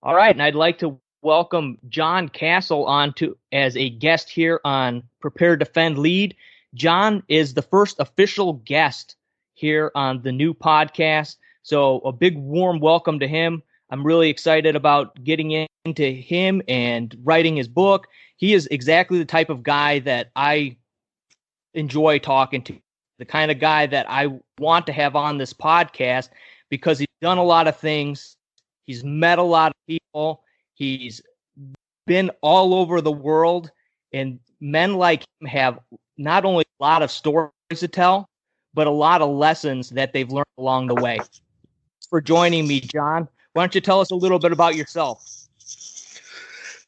All right, and I'd like to welcome John Cassel on to as a guest here on Prepare.Defend.Lead. John is the first official guest here on the new podcast, so a big warm welcome to him. I'm really excited about getting into him and writing his book. He is exactly the type of guy that I enjoy talking to, the kind of guy that I want to have on this podcast because he's done a lot of things. He's met a lot of people. He's been all over the world. And men like him have not only a lot of stories to tell, but a lot of lessons that they've learned along the way. Thanks for joining me, John. Why don't you tell us a little bit about yourself?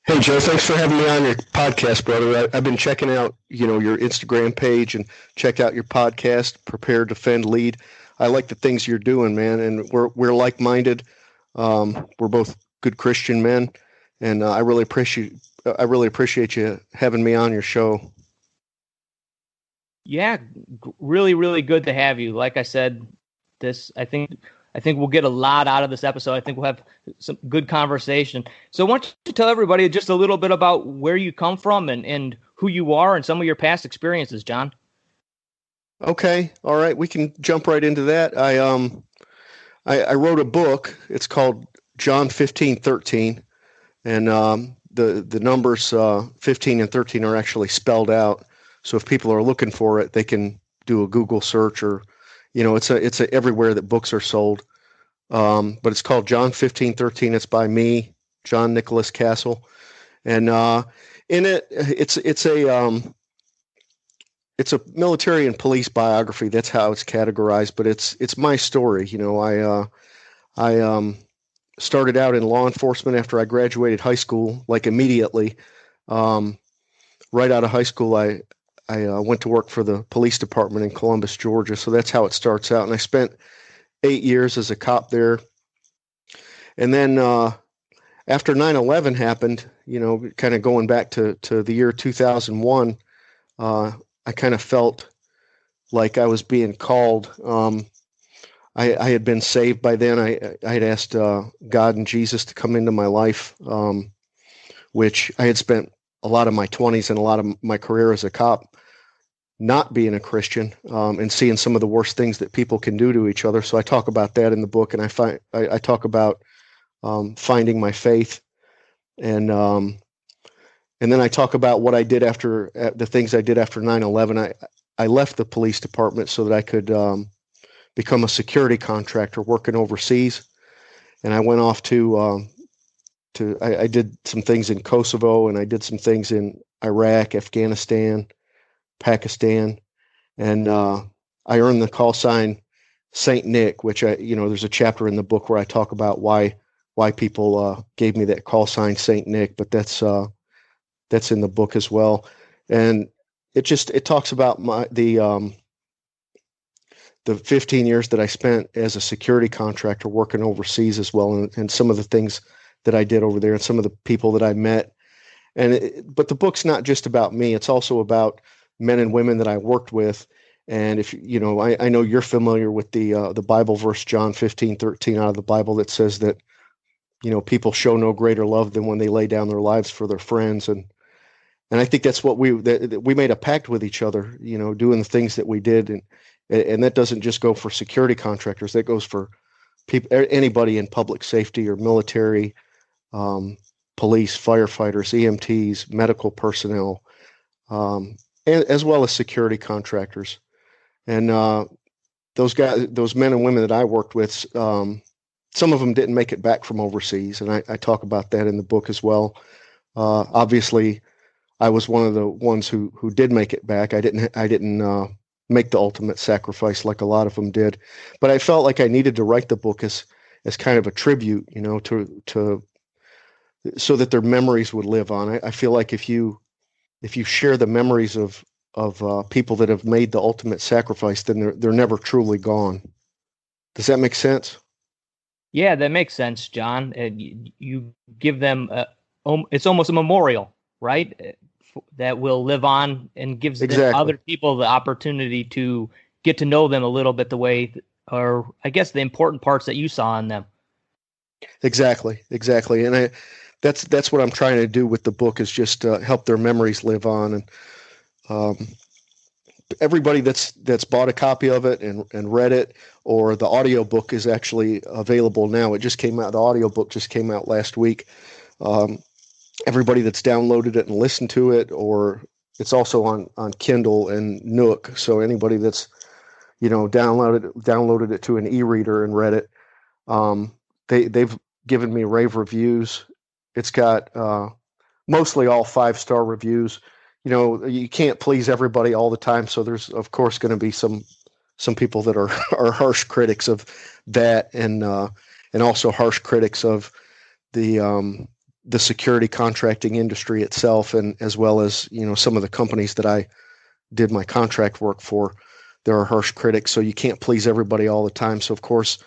Hey, Joe, thanks for having me on your podcast, brother. I've been checking out, your Instagram page and check out your podcast, Prepare, Defend, Lead. I like the things you're doing, man, and we're like-minded. We're both good Christian men, and I really appreciate you having me on your show. Yeah, really, really good to have you. Like I said, I think we'll get a lot out of this episode. I think we'll have some good conversation. So why don't you tell everybody just a little bit about where you come from and who you are and some of your past experiences, John? Okay, all right, we can jump right into that. I wrote a book. It's called John 15:13, and the numbers 15 and 13 are actually spelled out. So if people are looking for it, they can do a Google search, or it's everywhere that books are sold. But it's called John 15:13. It's by me, John Nicholas Cassel, and in it, it's a military and police biography. That's how it's categorized, but it's my story. I started out in law enforcement after I graduated high school, like immediately. Right out of high school, I went to work for the police department in Columbus, Georgia. So that's how it starts out. And I spent 8 years as a cop there. And then after 9/11 happened, kind of going back to the year 2001, I kind of felt like I was being called. I had been saved by then. I had asked God and Jesus to come into my life, which I had spent a lot of my 20s and a lot of my career as a cop not being a Christian, and seeing some of the worst things that people can do to each other. So I talk about that in the book, and I talk about finding my faith, and then I talk about what I did after the things I did after 9/11. I left the police department so that I could become a security contractor working overseas, and I went off to I did some things in Kosovo, and I did some things in Iraq, Afghanistan, Pakistan, and I earned the call sign Saint Nick, which there's a chapter in the book where I talk about why people gave me that call sign Saint Nick, but that's in the book as well. And it talks about the 15 years that I spent as a security contractor working overseas as well, and some of the things that I did over there and some of the people that I met. But the book's not just about me. It's also about men and women that I worked with. And if I know you're familiar with the Bible verse, John 15:13 out of the Bible, that says that, people show no greater love than when they lay down their lives for their friends. And I think that's what we made a pact with each other, doing the things that we did. And that doesn't just go for security contractors. That goes for people, anybody in public safety or military, police, firefighters, EMTs, medical personnel, and as well as security contractors. And those men and women that I worked with, some of them didn't make it back from overseas, and I talk about that in the book as well. Obviously, I was one of the ones who did make it back. I didn't make the ultimate sacrifice like a lot of them did, but I felt like I needed to write the book as kind of a tribute, to so that their memories would live on. I feel like if you share the memories of people that have made the ultimate sacrifice, then they're never truly gone. Does that make sense? Yeah, that makes sense, John. You give them it's almost a memorial, right? That will live on and gives other people the opportunity to get to know them a little bit the way, or I guess the important parts that you saw in them. Exactly. And that's what I'm trying to do with the book is just help their memories live on. And um, everybody that's bought a copy of it and read it, or the audiobook is actually available now. It just came out. The audiobook just came out last week. Um, Everybody that's downloaded it and listened to it, or it's also on Kindle and Nook. So anybody that's downloaded it to an e-reader and read it, they've given me rave reviews. It's got mostly all 5-star reviews. You can't please everybody all the time, so there's of course going to be some people that are are harsh critics of that, and also harsh critics of the security contracting industry itself, and as well as some of the companies that I did my contract work for. There are harsh critics, so you can't please everybody all the time. So of course,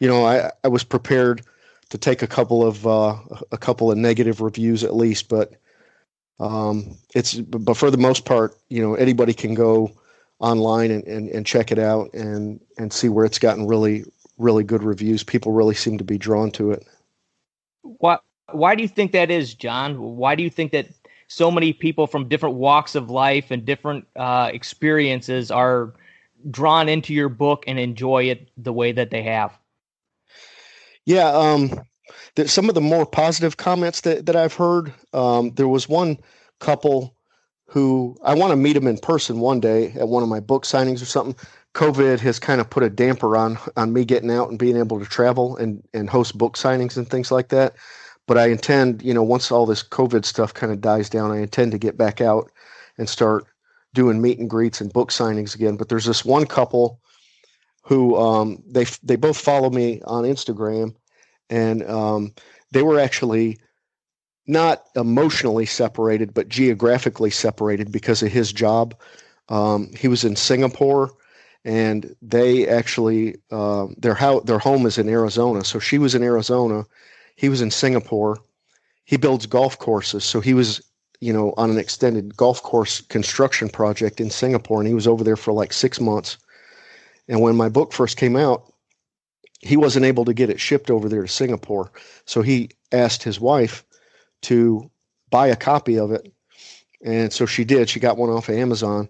I was prepared to take a couple of negative reviews at least, but but for the most part, anybody can go online and check it out and see where it's gotten really, really good reviews. People really seem to be drawn to it. Why do you think that is, John? Why do you think that so many people from different walks of life and different experiences are drawn into your book and enjoy it the way that they have? Yeah, some of the more positive comments that I've heard. There was one couple who I want to meet them in person one day at one of my book signings or something. COVID has kind of put a damper on me getting out and being able to travel and host book signings and things like that. But I intend, once all this COVID stuff kind of dies down, I intend to get back out and start doing meet and greets and book signings again. But there's this one couple who they both follow me on Instagram, and they were actually not emotionally separated, but geographically separated because of his job. He was in Singapore, and they actually their home is in Arizona. So she was in Arizona, he was in Singapore. He builds golf courses, so he was on an extended golf course construction project in Singapore, and he was over there for like 6 months. And when my book first came out, he wasn't able to get it shipped over there to Singapore, so he asked his wife to buy a copy of it. And so she did. She got one off of Amazon,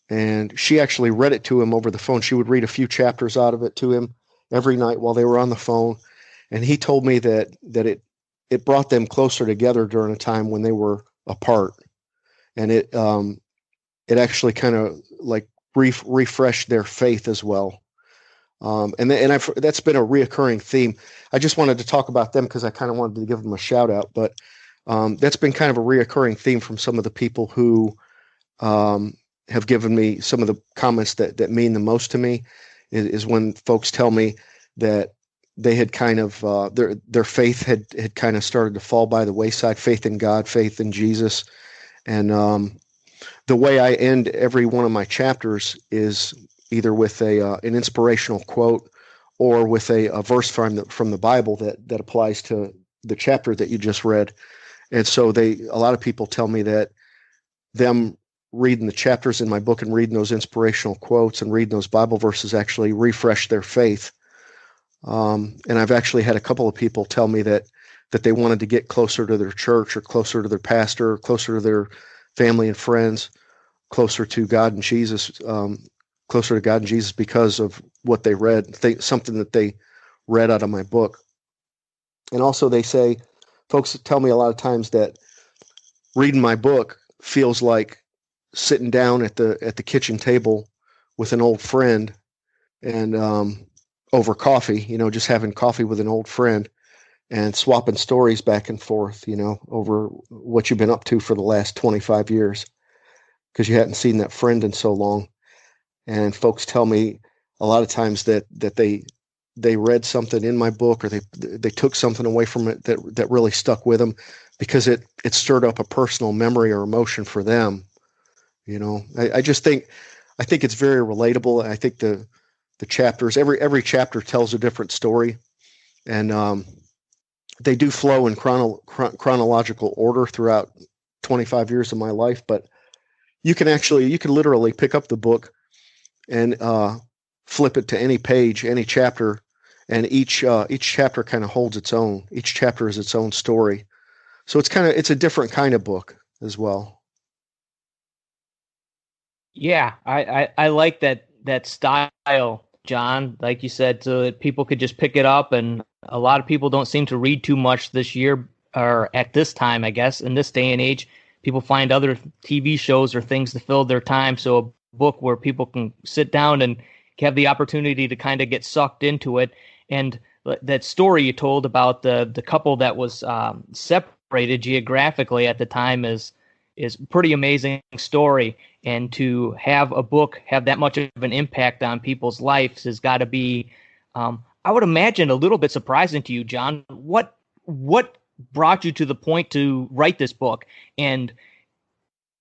and she actually read it to him over the phone. She would read a few chapters out of it to him every night while they were on the phone. And he told me that it brought them closer together during a time when they were apart. And it actually kind of like refreshed their faith as well. That's been a reoccurring theme. I just wanted to talk about them because I kind of wanted to give them a shout out, but that's been kind of a reoccurring theme from some of the people who have given me some of the comments that mean the most to me is when folks tell me that they had kind of their faith had kind of started to fall by the wayside, faith in God, faith in Jesus. And the way I end every one of my chapters is either with an inspirational quote or with a verse from the Bible that applies to the chapter that you just read. And so a lot of people tell me that them reading the chapters in my book and reading those inspirational quotes and reading those Bible verses actually refresh their faith. And I've actually had a couple of people tell me that they wanted to get closer to their church or closer to their pastor, or closer to their family and friends, closer to God and Jesus, because of what they read, something that they read out of my book. And also folks tell me a lot of times that reading my book feels like sitting down at the kitchen table with an old friend and over coffee, just having coffee with an old friend and swapping stories back and forth, over what you've been up to for the last 25 years because you hadn't seen that friend in so long. And folks tell me a lot of times that they read something in my book, or they took something away from it that really stuck with them because it stirred up a personal memory or emotion for them. I think it's very relatable. I think the chapters, every chapter tells a different story, and they do flow in chronological order throughout 25 years of my life. But you can literally pick up the book and flip it to any page, any chapter, and each chapter kind of holds its own. Each chapter is its own story. So it's a different kind of book as well. Yeah, I like that style, John, like you said, so that people could just pick it up. And a lot of people don't seem to read too much this year, or at this time, I guess, in this day and age. People find other TV shows or things to fill their time. So a book where people can sit down and have the opportunity to kind of get sucked into it. And that story you told about the couple that was separated geographically at the time is pretty amazing story. And to have a book have that much of an impact on people's lives has got to be, I would imagine, a little bit surprising to you, John. What brought you to the point to write this book? And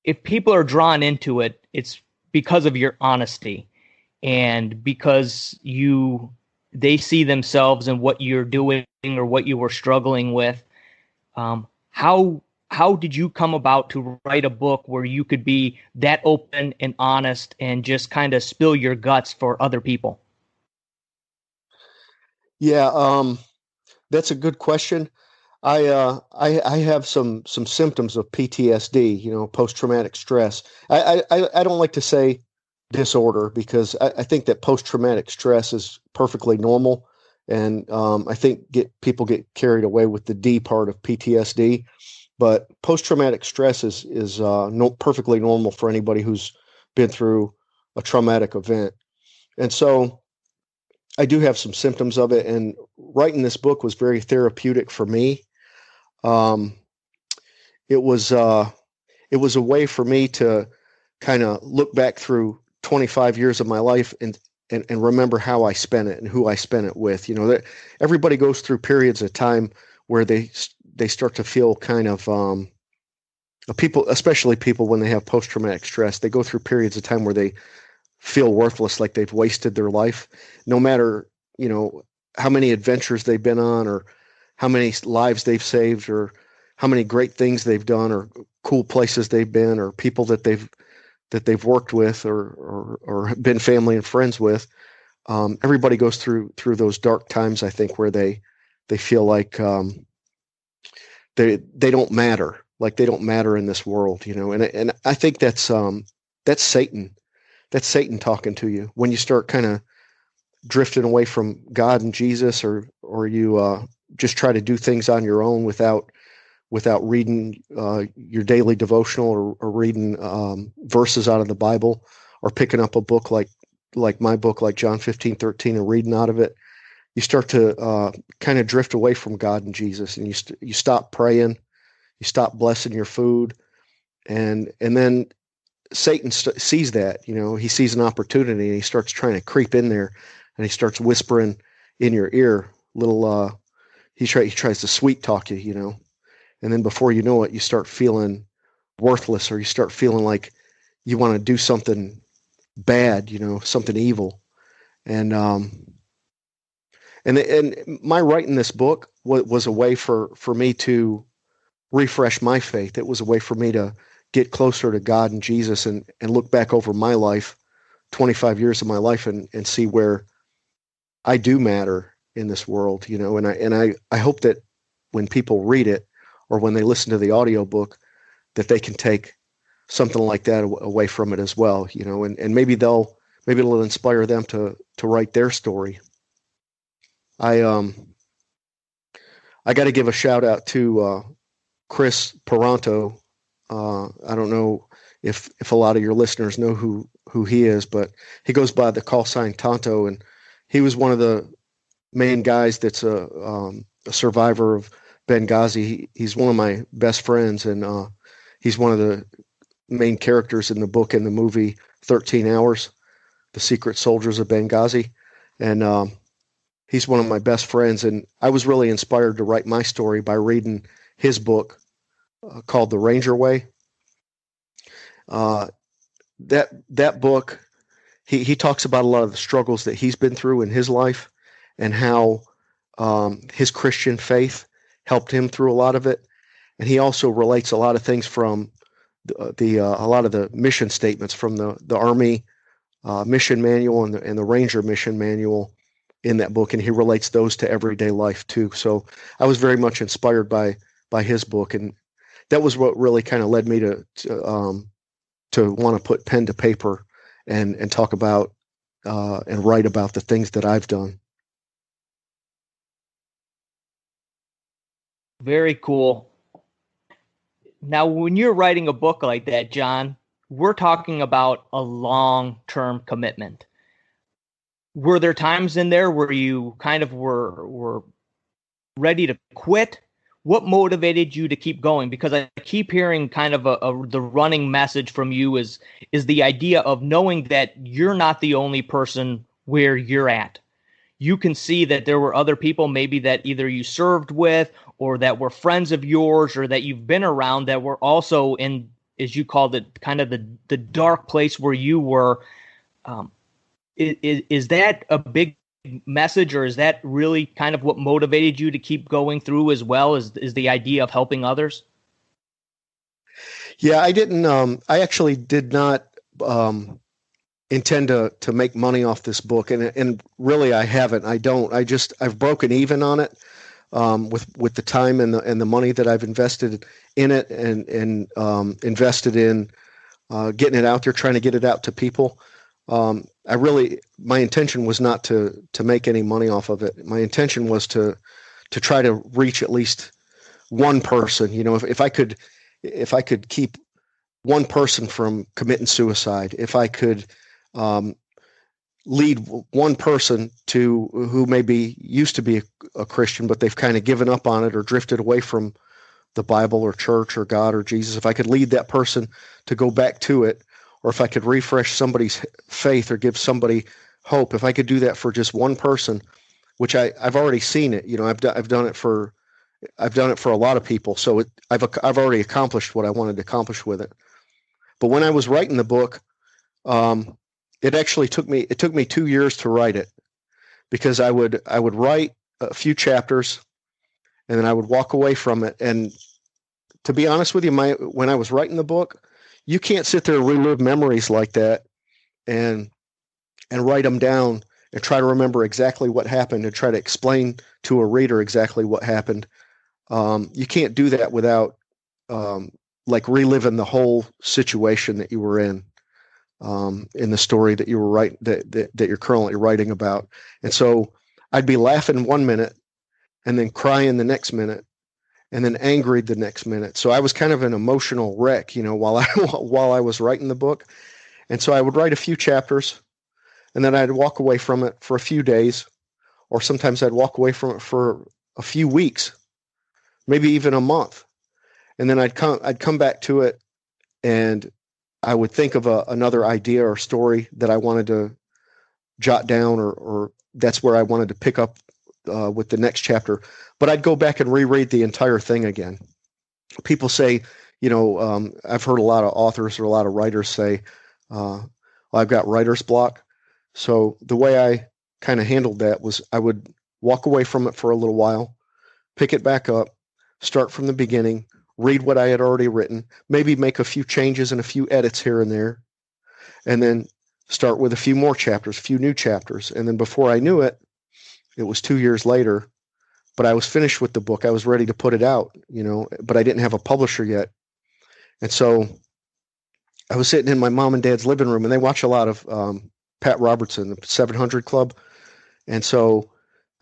if people are drawn into it, it's because of your honesty and because they see themselves in what you're doing or what you were struggling with. How did you come about to write a book where you could be that open and honest and just kind of spill your guts for other people? Yeah, that's a good question. I have some symptoms of PTSD, post traumatic stress. I don't like to say disorder because I think that post traumatic stress is perfectly normal, and I think people get carried away with the D part of PTSD. But post traumatic stress is perfectly normal for anybody who's been through a traumatic event, and so I do have some symptoms of it. And writing this book was very therapeutic for me. Um, it was it was a way for me to kind of look back through 25 years of my life and remember how I spent it and who I spent it with. That everybody goes through periods of time where they start to feel kind of people, especially people when they have post traumatic stress, they go through periods of time where they feel worthless, like they've wasted their life, no matter how many adventures they've been on or how many lives they've saved or how many great things they've done or cool places they've been or people that they've worked with or been family and friends with. Everybody goes through those dark times, I think, where they feel like they don't matter, like they don't matter in this world, and I think that's Satan. That's Satan talking to you when you start kind of drifting away from God and Jesus, or you just try to do things on your own without reading your daily devotional or reading verses out of the Bible, or picking up a book like my book, like John 15:13, and reading out of it. You start to kind of drift away from God and Jesus, and you stop praying, you stop blessing your food, and then Satan sees that. He sees an opportunity, and he starts trying to creep in there, and he starts whispering in your ear, little. He tries to sweet talk you, and then before you know it, you start feeling worthless, or you start feeling like you want to do something bad, something evil, and my writing this book was a way for me to refresh my faith. It was a way for me to get closer to God and Jesus and look back over my life, 25 years of my life, and see where I do matter in this world, and I hope that when people read it or when they listen to the audiobook, that they can take something like that away from it as well, and maybe it'll inspire them to write their story. I got to give a shout out to Chris Peranto. I don't know if a lot of your listeners know who he is, but he goes by the call sign Tonto, and he was one of the main guys that's a survivor of Benghazi. He's one of my best friends, and he's one of the main characters in the book and the movie 13 Hours, The Secret Soldiers of Benghazi. And he's one of my best friends, and I was really inspired to write my story by reading his book called The Ranger Way. That book, he talks about a lot of the struggles that he's been through in his life, and how his Christian faith helped him through a lot of it. And he also relates a lot of things from a lot of the mission statements from the Army mission manual and the Ranger mission manual in that book, and he relates those to everyday life too. So I was very much inspired by his book, and that was what really kind of led me to want to put pen to paper and talk about and write about the things that I've done. Very cool. Now, when you're writing a book like that, John, we're talking about a long-term commitment. Were there times in there where you kind of were ready to quit? What motivated you to keep going? Because I keep hearing kind of the running message from you is the idea of knowing that you're not the only person where you're at. You can see that there were other people maybe that either you served with or that were friends of yours or that you've been around that were also in, as you called it, kind of the dark place where you were. Is that a big message, or is that really kind of what motivated you to keep going through as well, is the idea of helping others? Yeah, I didn't. I actually did not intend to make money off this book, and really I haven't. I don't. I've broken even on it with the time and the money that I've invested in it, and invested in getting it out there, trying to get it out to people. My intention was not to make any money off of it. My intention was to try to reach at least one person. You know, if I could keep one person from committing suicide, if I could lead one person to who maybe used to be a Christian, but they've kind of given up on it or drifted away from the Bible or church or God or Jesus, if I could lead that person to go back to it, or if I could refresh somebody's faith or give somebody hope, if I could do that for just one person, which I've already seen it. You know, I've done it for a lot of people. So I've already accomplished what I wanted to accomplish with it. But when I was writing the book, it took me 2 years to write it, because I would write a few chapters and then I would walk away from it. And to be honest with you, when I was writing the book, you can't sit there and relive memories like that and write them down and try to remember exactly what happened and try to explain to a reader exactly what happened. You can't do that without like reliving the whole situation that you were in the story that you were writing, that you're currently writing about. And so I'd be laughing 1 minute and then crying the next minute and then angry the next minute. So I was kind of an emotional wreck, you know, while I was writing the book. And so I would write a few chapters, and then I'd walk away from it for a few days, or sometimes I'd walk away from it for a few weeks, maybe even a month. And then I'd come back to it, and I would think of another idea or story that I wanted to jot down, or that's where I wanted to pick up with the next chapter. But I'd go back and reread the entire thing again. People say, you know, I've heard a lot of authors or a lot of writers say, well, I've got writer's block. So the way I kind of handled that was I would walk away from it for a little while, pick it back up, start from the beginning, read what I had already written, maybe make a few changes and a few edits here and there, and then start with a few more chapters, a few new chapters. And then before I knew it, it was 2 years later, but I was finished with the book. I was ready to put it out, you know, but I didn't have a publisher yet. And so I was sitting in my mom and dad's living room, and they watch a lot of Pat Robertson, the 700 Club. And so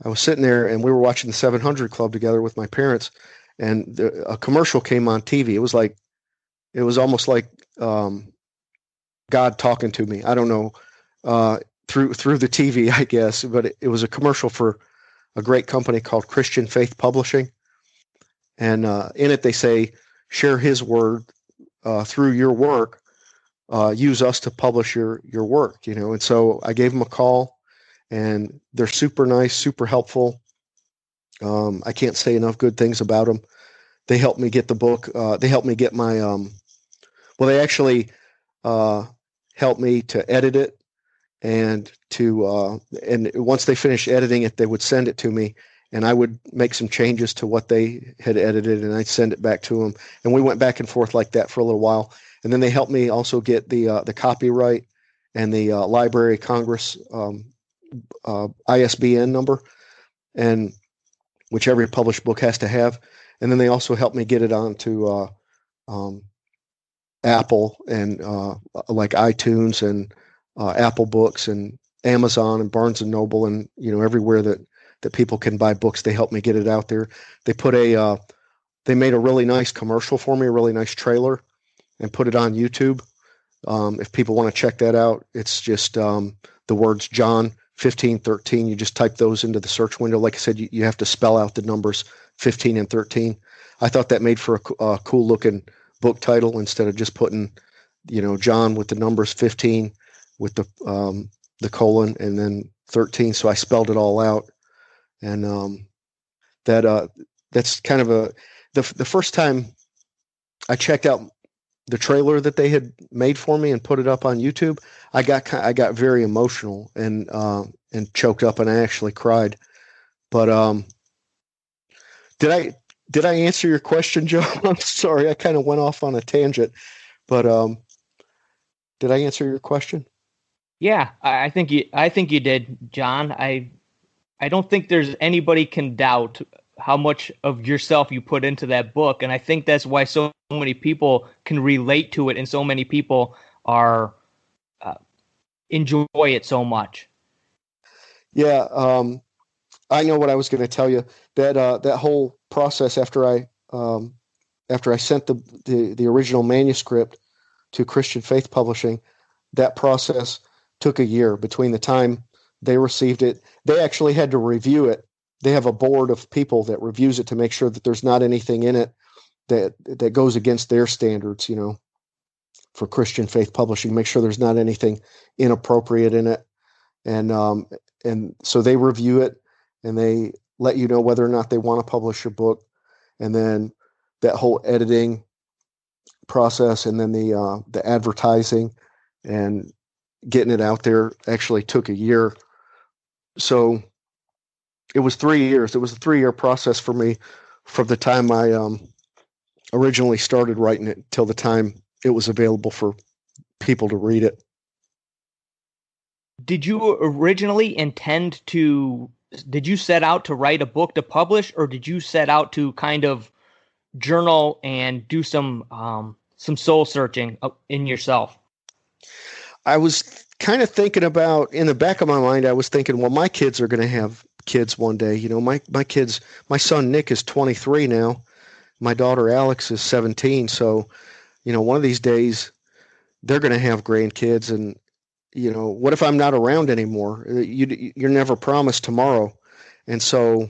I was sitting there, and we were watching the 700 Club together with my parents, and a commercial came on TV. It was almost like God talking to me. I don't know, through the TV, I guess, but it was a commercial for a great company called Christian Faith Publishing. And in it, they say, share his word through your work. Use us to publish your work, you know. And so I gave them a call, and they're super nice, super helpful. I can't say enough good things about them. They helped me get the book. They helped me get my, they actually helped me to edit it, and once they finished editing it, they would send it to me, and I would make some changes to what they had edited, and I'd send it back to them. And we went back and forth like that for a little while. And then they helped me also get the copyright and the Library of Congress ISBN number, and which every published book has to have. And then they also helped me get it onto Apple and like iTunes and Apple Books and Amazon and Barnes and Noble, and everywhere that people can buy books. They helped me get it out there. They put they made a really nice commercial for me, a really nice trailer, and put it on YouTube. If people want to check that out, it's just the words John 15:13. You just type those into the search window. Like I said, you have to spell out the numbers 15 and 13. I thought that made for a cool looking book title instead of just putting, John with the numbers 15 with the colon and then 13. So I spelled it all out, and that's kind of the first time I checked out the trailer that they had made for me and put it up on YouTube. I got very emotional and choked up, and I actually cried. But did I answer your question, Joe? I'm sorry, I kind of went off on a tangent, but did I answer your question? Yeah, I think you did, John. I don't think there's anybody can doubt how much of yourself you put into that book, and I think that's why so many people can relate to it, and so many people are enjoy it so much. Yeah, I know what I was going to tell you. That whole process after I sent the original manuscript to Christian Faith Publishing, that process took a year between the time they received it. They actually had to review it. They have a board of people that reviews it to make sure that there's not anything in it that goes against their standards, for Christian Faith Publishing. Make sure there's not anything inappropriate in it. And so they review it, and they let you know whether or not they want to publish your book. And then that whole editing process, and then the advertising and getting it out there actually took a year. So it was 3 years. It was a 3-year process for me from the time I originally started writing it till the time it was available for people to read it. Did you originally did you set out to write a book to publish, or did you set out to kind of journal and do some soul searching in yourself? I was kind of thinking about, in the back of my mind, I was thinking, well, my kids are going to have kids one day. My kids, my son Nick is 23 now. My daughter Alex is 17. So, one of these days they're going to have grandkids, and what if I'm not around anymore? You're never promised tomorrow. And so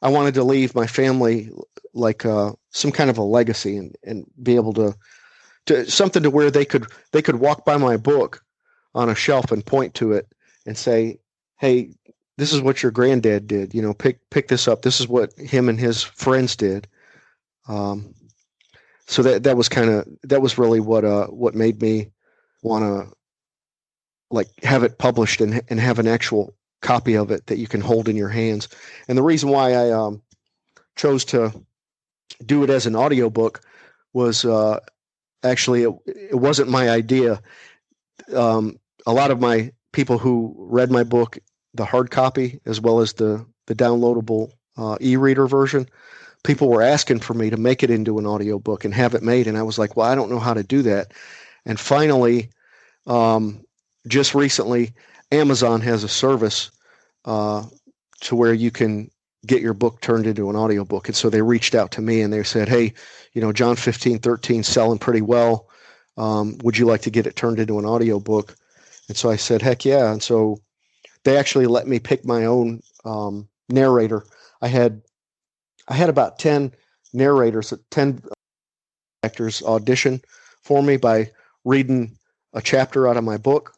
I wanted to leave my family like some kind of a legacy, and be able to something to where they could walk by my book on a shelf and point to it and say, hey, this is what your granddad did. Pick this up. This is what him and his friends did. So that was really what made me want to like have it published and have an actual copy of it that you can hold in your hands. And the reason why I chose to do it as an audiobook was actually it wasn't my idea. A lot of my people who read my book, the hard copy as well as the downloadable e-reader version, people were asking for me to make it into an audiobook and have it made. And I was like, well, I don't know how to do that. And finally, just recently, Amazon has a service to where you can get your book turned into an audiobook. And so they reached out to me and they said, hey, John 15:13 selling pretty well. Would you like to get it turned into an audiobook? And so I said, heck yeah. And so they actually let me pick my own narrator. I had about 10 narrators, 10 actors audition for me by reading a chapter out of my book.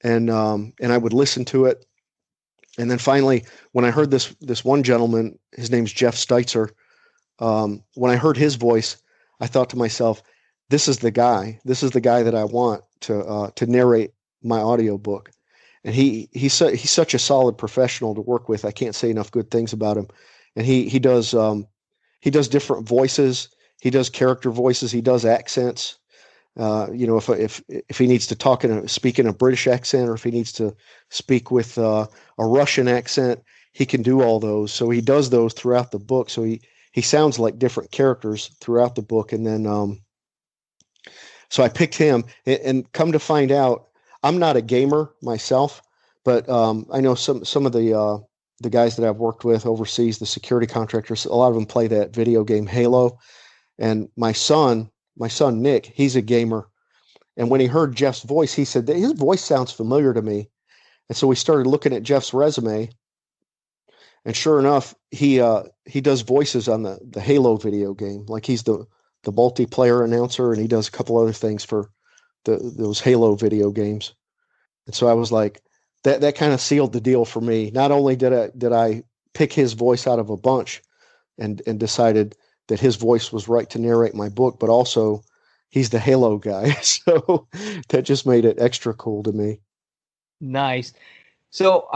And I would listen to it. And then finally, when I heard this one gentleman, his name's Jeff Steitzer, when I heard his voice, I thought to myself, this is the guy that I want to narrate my audiobook. And he's such a solid professional to work with. I can't say enough good things about him. And he does different voices. He does character voices. He does accents. If he needs to speak in a British accent, or if he needs to speak with a Russian accent, he can do all those. So he does those throughout the book. So he sounds like different characters throughout the book. And then so I picked him, and come to find out, I'm not a gamer myself, but I know some of the guys that I've worked with overseas, the security contractors, a lot of them play that video game Halo. And my son Nick, he's a gamer. And when he heard Jeff's voice, he said that his voice sounds familiar to me. And so we started looking at Jeff's resume. And sure enough, he does voices on the Halo video game. Like he's the multiplayer announcer, and he does a couple other things for those Halo video games. And so I was like, that kind of sealed the deal for me. Not only did I pick his voice out of a bunch and decided that his voice was right to narrate my book, but also he's the Halo guy. So that just made it extra cool to me. Nice. So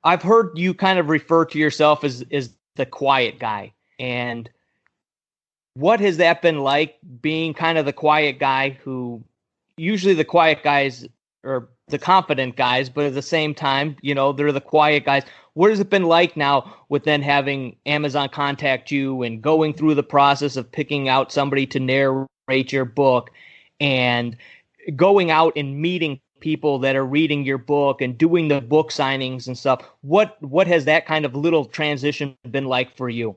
I've heard you kind of refer to yourself as the quiet guy. And what has that been like, being kind of the quiet guy, who usually the quiet guys are the confident guys, but at the same time, they're the quiet guys. What has it been like now with then having Amazon contact you and going through the process of picking out somebody to narrate your book and going out and meeting people that are reading your book and doing the book signings and stuff? What has that kind of little transition been like for you?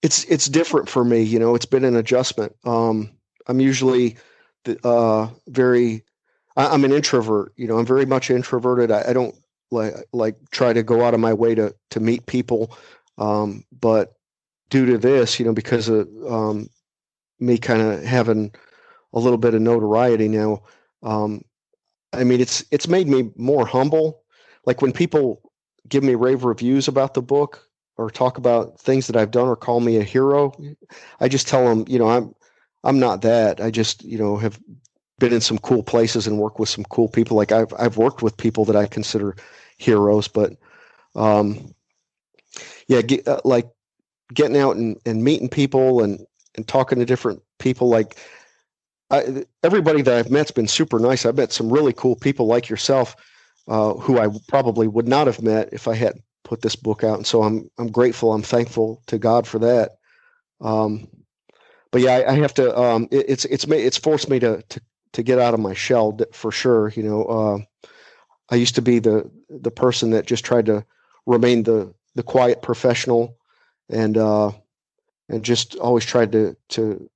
It's different for me. It's been an adjustment. I'm usually I'm an introvert. I'm very much introverted. I don't like try to go out of my way to meet people. But due to this, because of me kind of having a little bit of notoriety now, it's made me more humble. Like when people give me rave reviews about the book or talk about things that I've done or call me a hero, I just tell them, I'm not that. I just, have been in some cool places and worked with some cool people. Like I've worked with people that I consider heroes, but like getting out and meeting people and talking to different people. Like everybody that I've met's been super nice. I've met some really cool people like yourself, who I probably would not have met if I hadn't put this book out. And so I'm grateful. I'm thankful to God for that. But yeah, I have to. It's forced me to get out of my shell for sure. I used to be the person that just tried to remain the quiet professional, and just always tried to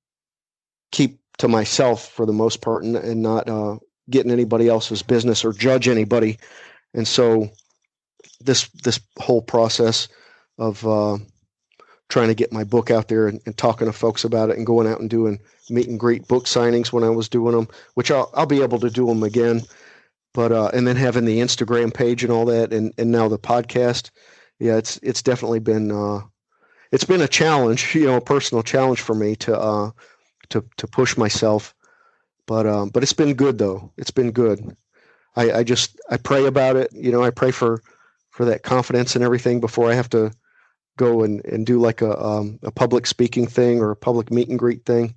keep to myself for the most part, and not get in anybody else's business or judge anybody. And so this whole process of trying to get my book out there and talking to folks about it and going out and doing meet and greet book signings when I was doing them, which I'll be able to do them again. But and then having the Instagram page and all that, and now the podcast, yeah, it's definitely been it's been a challenge, a personal challenge for me to push myself. But it's been good though. It's been good. I pray about it. I pray for that confidence and everything before I have to go and do like a public speaking thing or a public meet and greet thing.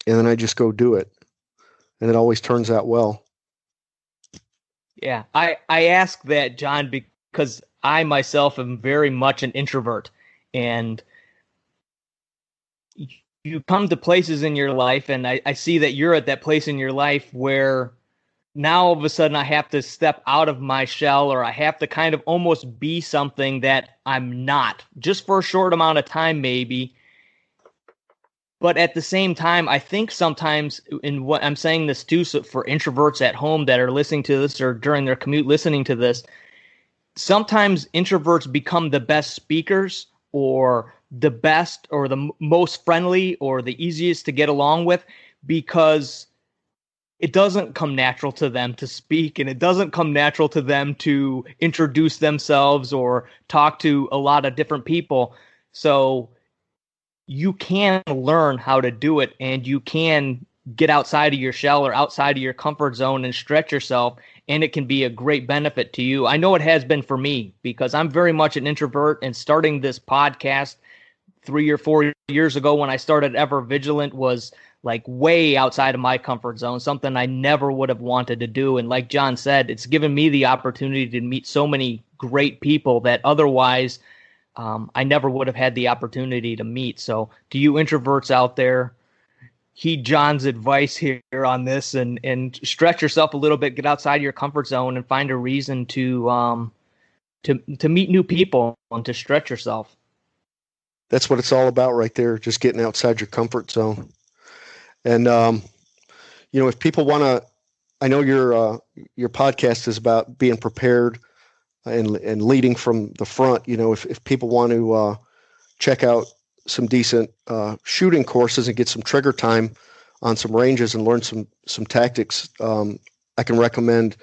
And then I just go do it. And it always turns out well. Yeah, I ask that, John, because I myself am very much an introvert. And you come to places in your life, and I see that you're at that place in your life where now all of a sudden I have to step out of my shell, or I have to kind of almost be something that I'm not, just for a short amount of time maybe. But at the same time, I think sometimes, in what I'm saying this too, so for introverts at home that are listening to this or during their commute listening to this, sometimes introverts become the best speakers, or the best or the most friendly or the easiest to get along with, because it doesn't come natural to them to speak, and it doesn't come natural to them to introduce themselves or talk to a lot of different people. So you can learn how to do it, and you can get outside of your shell or outside of your comfort zone and stretch yourself, and it can be a great benefit to you. I know it has been for me, because I'm very much an introvert, and starting this podcast 3 or 4 years ago when I started Ever Vigilant was like way outside of my comfort zone, something I never would have wanted to do. And like John said, it's given me the opportunity to meet so many great people that otherwise I never would have had the opportunity to meet. So to you introverts out there, heed John's advice here on this and stretch yourself a little bit, get outside your comfort zone and find a reason to meet new people and to stretch yourself. That's what it's all about right there, just getting outside your comfort zone. And, if people want to, I know your podcast is about being prepared and leading from the front. If people want to check out some decent shooting courses and get some trigger time on some ranges and learn some tactics, I can recommend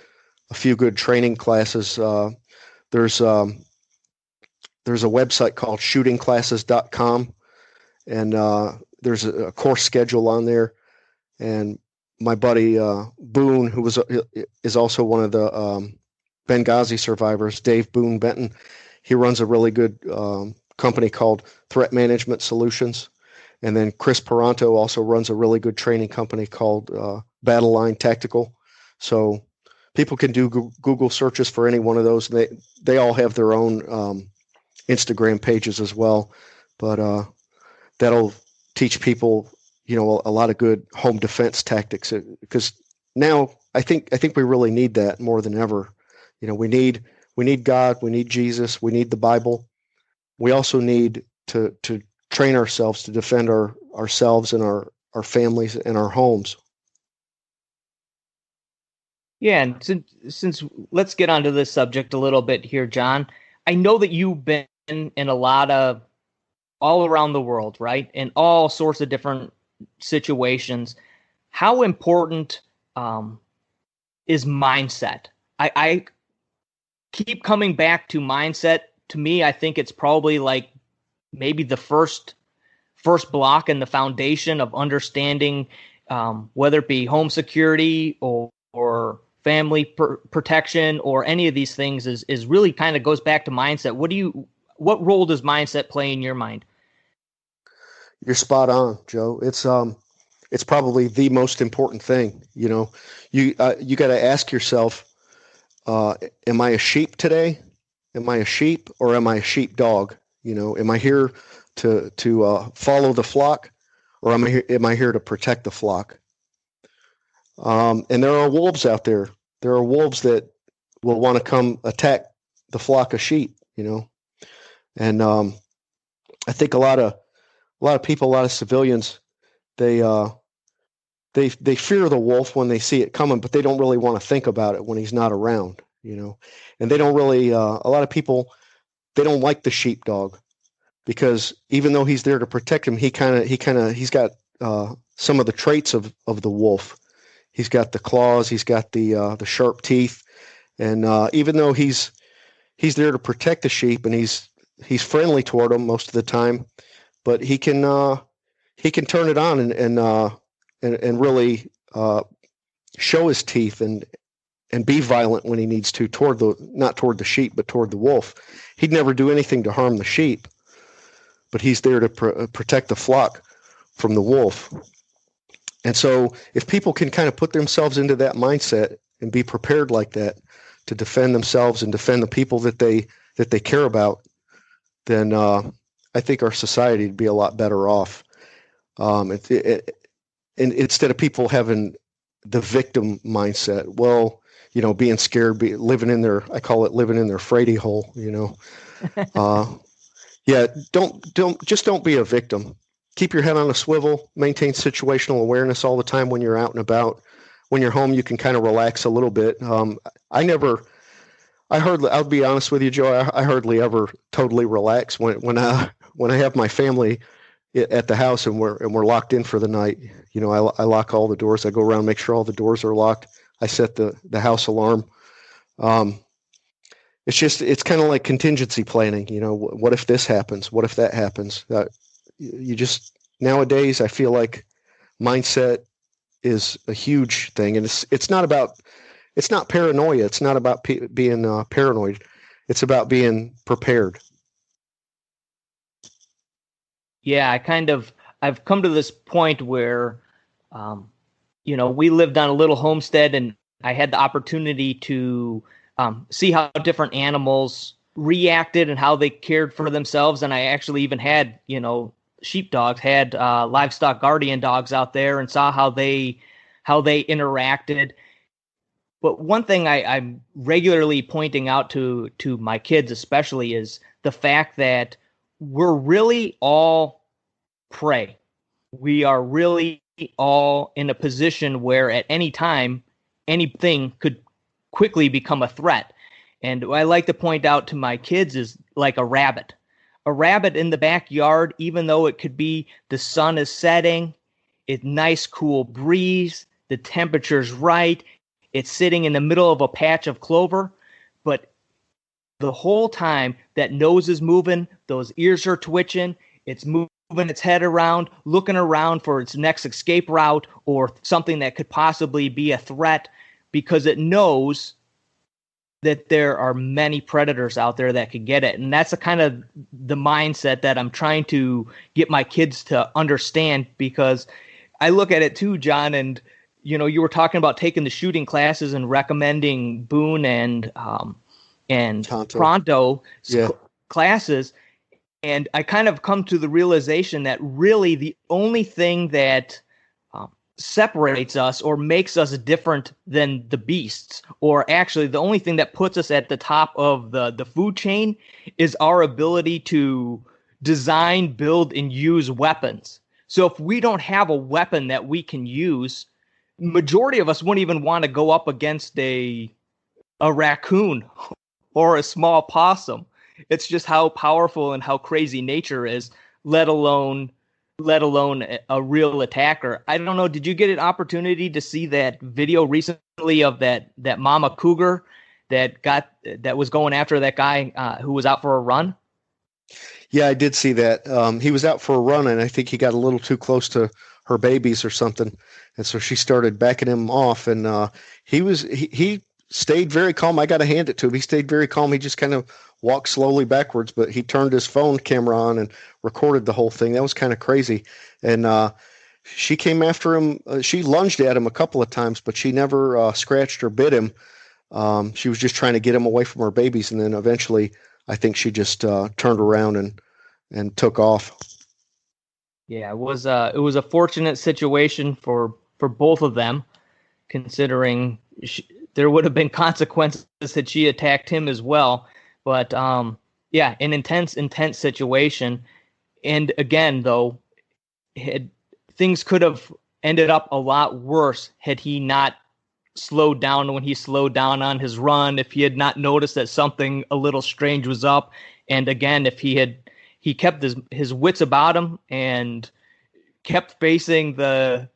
a few good training classes. There's a website called shootingclasses.com, and there's a course schedule on there. And my buddy Boone, who is also one of the Benghazi survivors, Dave Boone Benton, he runs a really good company called Threat Management Solutions. And then Chris Peranto also runs a really good training company called Battle Line Tactical. So people can do Google searches for any one of those. They all have their own Instagram pages as well, but that'll teach people, a lot of good home defense tactics, because now I think we really need that more than ever. We need God, we need Jesus, we need the Bible. We also need to train ourselves to defend ourselves and our families and our homes. Yeah, and since let's get onto this subject a little bit here, John. I know that you've been in a lot of all around the world, right? In all sorts of different situations. How important is mindset? I keep coming back to mindset. To me, I think it's probably like maybe the first block and the foundation of understanding whether it be home security or family protection or any of these things is really kind of goes back to mindset. What role does mindset play in your mind? You're spot on, Joe. It's probably the most important thing. You got to ask yourself, am I a sheep today? Am I a sheep or am I a sheepdog? Am I here to follow the flock, or am I here to protect the flock? And there are wolves out there. There are wolves that will want to come attack the flock of sheep. And I think a lot of people, a lot of civilians, they fear the wolf when they see it coming, but they don't really want to think about it when he's not around. And they don't really. A lot of people, they don't like the sheepdog, because even though he's there to protect him, he's got some of the traits of the wolf. He's got the claws, he's got the sharp teeth, and even though he's there to protect the sheep and he's friendly toward them most of the time, but he can turn it on and really show his teeth and be violent when he needs to not toward the sheep, but toward the wolf. He'd never do anything to harm the sheep, but he's there to protect the flock from the wolf. And so if people can kind of put themselves into that mindset and be prepared like that to defend themselves and defend the people that they care about, then I think our society would be a lot better off. And instead of people having the victim mindset, being scared, I call it living in their Frady hole, Yeah, don't be a victim. Keep your head on a swivel, maintain situational awareness all the time when you're out and about. When you're home, you can kind of relax a little bit. I'll be honest with you, Joe, I hardly ever totally relax when I have my family at the house and we're locked in for the night. I lock all the doors. I go around, make sure all the doors are locked. I set the house alarm. It's kind of like contingency planning. What if this happens? What if that happens? Nowadays, I feel like mindset is a huge thing, and it's not paranoia. It's not about being paranoid. It's about being prepared. Yeah, I've come to this point where, we lived on a little homestead, and I had the opportunity to see how different animals reacted and how they cared for themselves. And I actually even had, sheepdogs, had livestock guardian dogs out there, and saw how they interacted. But one thing I'm regularly pointing out to my kids, especially, is the fact that we're really all prey. We are really all in a position where at any time anything could quickly become a threat. And what I like to point out to my kids is like a rabbit. A rabbit in the backyard, even though it could be the sun is setting, it's nice cool breeze, the temperature's right, it's sitting in the middle of a patch of clover, but the whole time that nose is moving, those ears are twitching, it's moving its head around, looking around for its next escape route or something that could possibly be a threat, because it knows that there are many predators out there that could get it. And that's the kind of the mindset that I'm trying to get my kids to understand, because I look at it too, John, and you were talking about taking the shooting classes and recommending Boone and Pronto classes. And I kind of come to the realization that really the only thing that separates us or makes us different than the beasts, or actually the only thing that puts us at the top of the food chain, is our ability to design, build, and use weapons. So if we don't have a weapon that we can use, majority of us wouldn't even want to go up against a raccoon or a small possum. It's just how powerful and how crazy nature is, let alone a real attacker. I don't know. Did you get an opportunity to see that video recently of that mama cougar that was going after that guy who was out for a run? Yeah, I did see that. He was out for a run, and I think he got a little too close to her babies or something, and so she started backing him off. And he stayed very calm. I got to hand it to him. He stayed very calm. He just kind of walked slowly backwards, but he turned his phone camera on and recorded the whole thing. That was kind of crazy. And she came after him. She lunged at him a couple of times, but she never scratched or bit him. She was just trying to get him away from her babies, and then eventually I think she just turned around and took off. Yeah, it was a fortunate situation for both of them, considering there would have been consequences had she attacked him as well. But yeah, an intense situation. And again, though, things could have ended up a lot worse had he not slowed down when he slowed down on his run, if he had not noticed that something a little strange was up. And again, if he kept his wits about him and kept facing that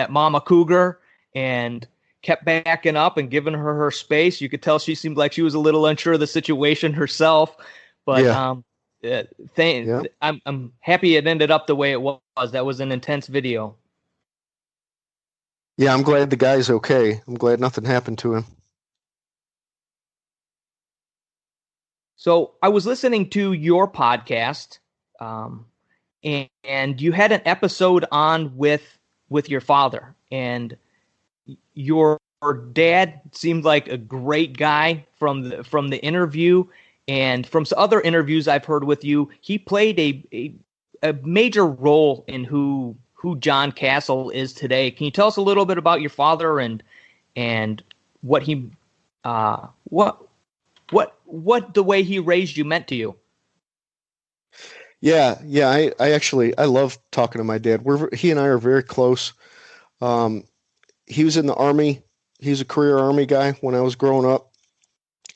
mama cougar and kept backing up and giving her space. You could tell she seemed like she was a little unsure of the situation herself, but I'm happy it ended up the way it was. That was an intense video. Yeah, I'm glad the guy's okay. I'm glad nothing happened to him. So I was listening to your podcast, and you had an episode on with your father, and your dad seemed like a great guy from the interview, and from some other interviews I've heard with you, he played a major role in who John Cassel is today. Can you tell us a little bit about your father and what he what the way he raised you meant to you? Yeah. I love talking to my dad. He and I are very close. He was in the Army. He was a career Army guy when I was growing up,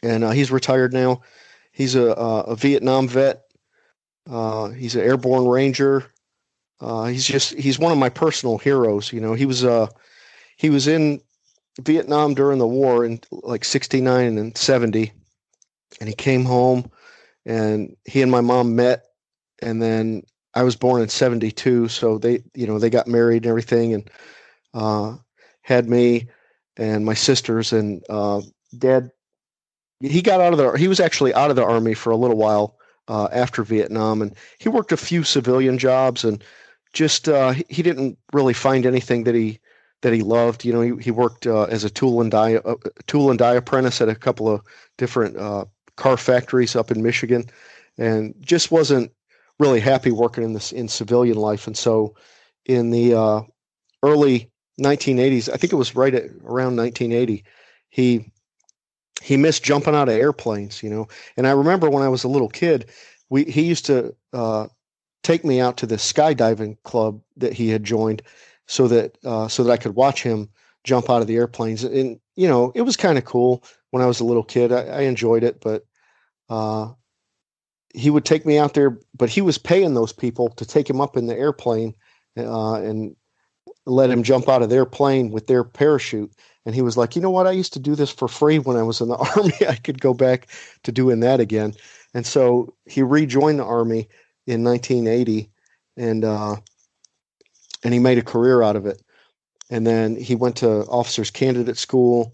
and he's retired now. He's a Vietnam vet. He's an airborne ranger. He's one of my personal heroes. He was in Vietnam during the war in like 69 and 70, and he came home, and he and my mom met, and then I was born in 72, so they got married and everything, and had me and my sisters, and Dad, he was actually out of the Army for a little while after Vietnam, and he worked a few civilian jobs, and just he didn't really find anything that he loved. You know, he worked as a tool and die apprentice at a couple of different car factories up in Michigan, and just wasn't really happy working in civilian life. And so, in the early 1980s, I think it was around 1980, he missed jumping out of airplanes. You know, and I remember when I was a little kid, he used to take me out to the skydiving club that he had joined, so that I could watch him jump out of the airplanes. And you know, it was kind of cool when I was a little kid. I enjoyed it, but he would take me out there. But he was paying those people to take him up in the airplane and let him jump out of their plane with their parachute. And he was like, you know what? I used to do this for free when I was in the Army. I could go back to doing that again. And so he rejoined the Army in 1980, and he made a career out of it. And then he went to officers candidate school.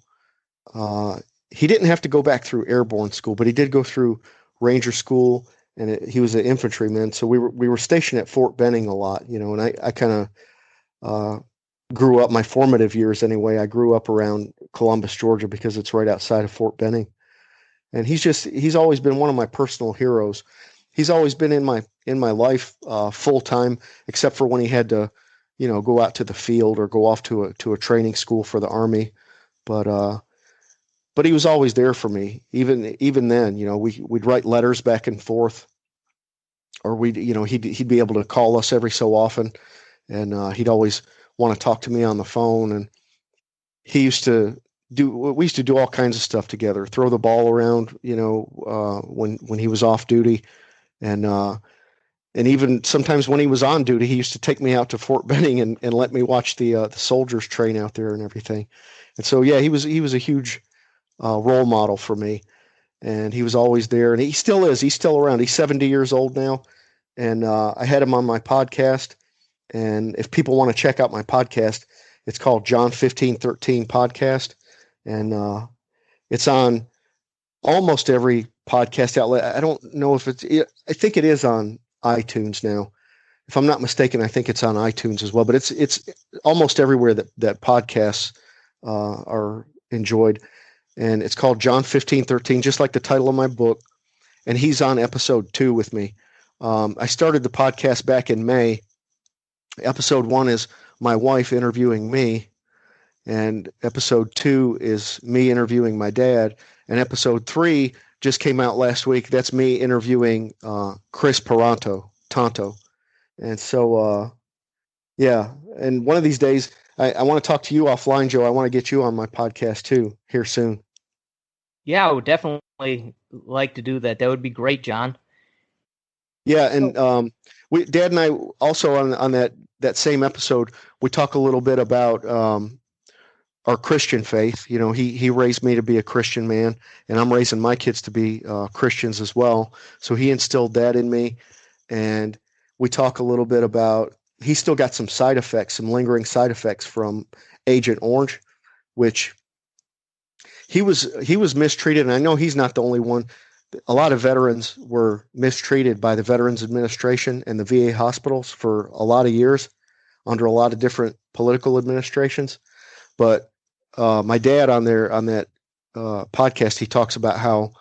He didn't have to go back through airborne school, but he did go through Ranger school, and he was an infantryman. So we were stationed at Fort Benning a lot, you know, and I kind of grew up, my formative years anyway, I grew up around Columbus, Georgia, because it's right outside of Fort Benning. And he's always been one of my personal heroes. He's always been in my life full time, except for when he had to, you know, go out to the field or go off to a training school for the Army. But he was always there for me. Even then, you know, we'd write letters back and forth, or he'd be able to call us every so often, and he'd always want to talk to me on the phone. And we used to do all kinds of stuff together, throw the ball around, you know, when he was off duty, and even sometimes when he was on duty, he used to take me out to Fort Benning and let me watch the soldiers train out there and everything. And so, yeah, he was a huge role model for me, and he was always there, and he still is. He's still around. He's 70 years old now, and I had him on my podcast. And if people want to check out my podcast, it's called John 1513 Podcast, and it's on almost every podcast outlet. I don't know if I think it is on iTunes now. If I'm not mistaken, I think it's on iTunes as well. But it's almost everywhere that podcasts are enjoyed. And it's called John 1513, just like the title of my book. And he's on episode 2 with me. I started the podcast back in May. Episode 1 is my wife interviewing me, and episode 2 is me interviewing my dad, and episode 3 just came out last week. That's me interviewing Chris Tonto. And so, yeah, and one of these days, I want to talk to you offline, Joe. I want to get you on my podcast too here soon. Yeah, I would definitely like to do that. That would be great, John. Yeah, and Dad and I also on that same episode, we talk a little bit about our Christian faith. You know, he raised me to be a Christian man, and I'm raising my kids to be Christians as well. So he instilled that in me, and we talk a little bit about, he's still got some lingering side effects from Agent Orange, which he was mistreated, and I know he's not the only one. A lot of veterans were mistreated by the Veterans Administration and the VA hospitals for a lot of years under a lot of different political administrations. But my dad on that podcast, he talks about how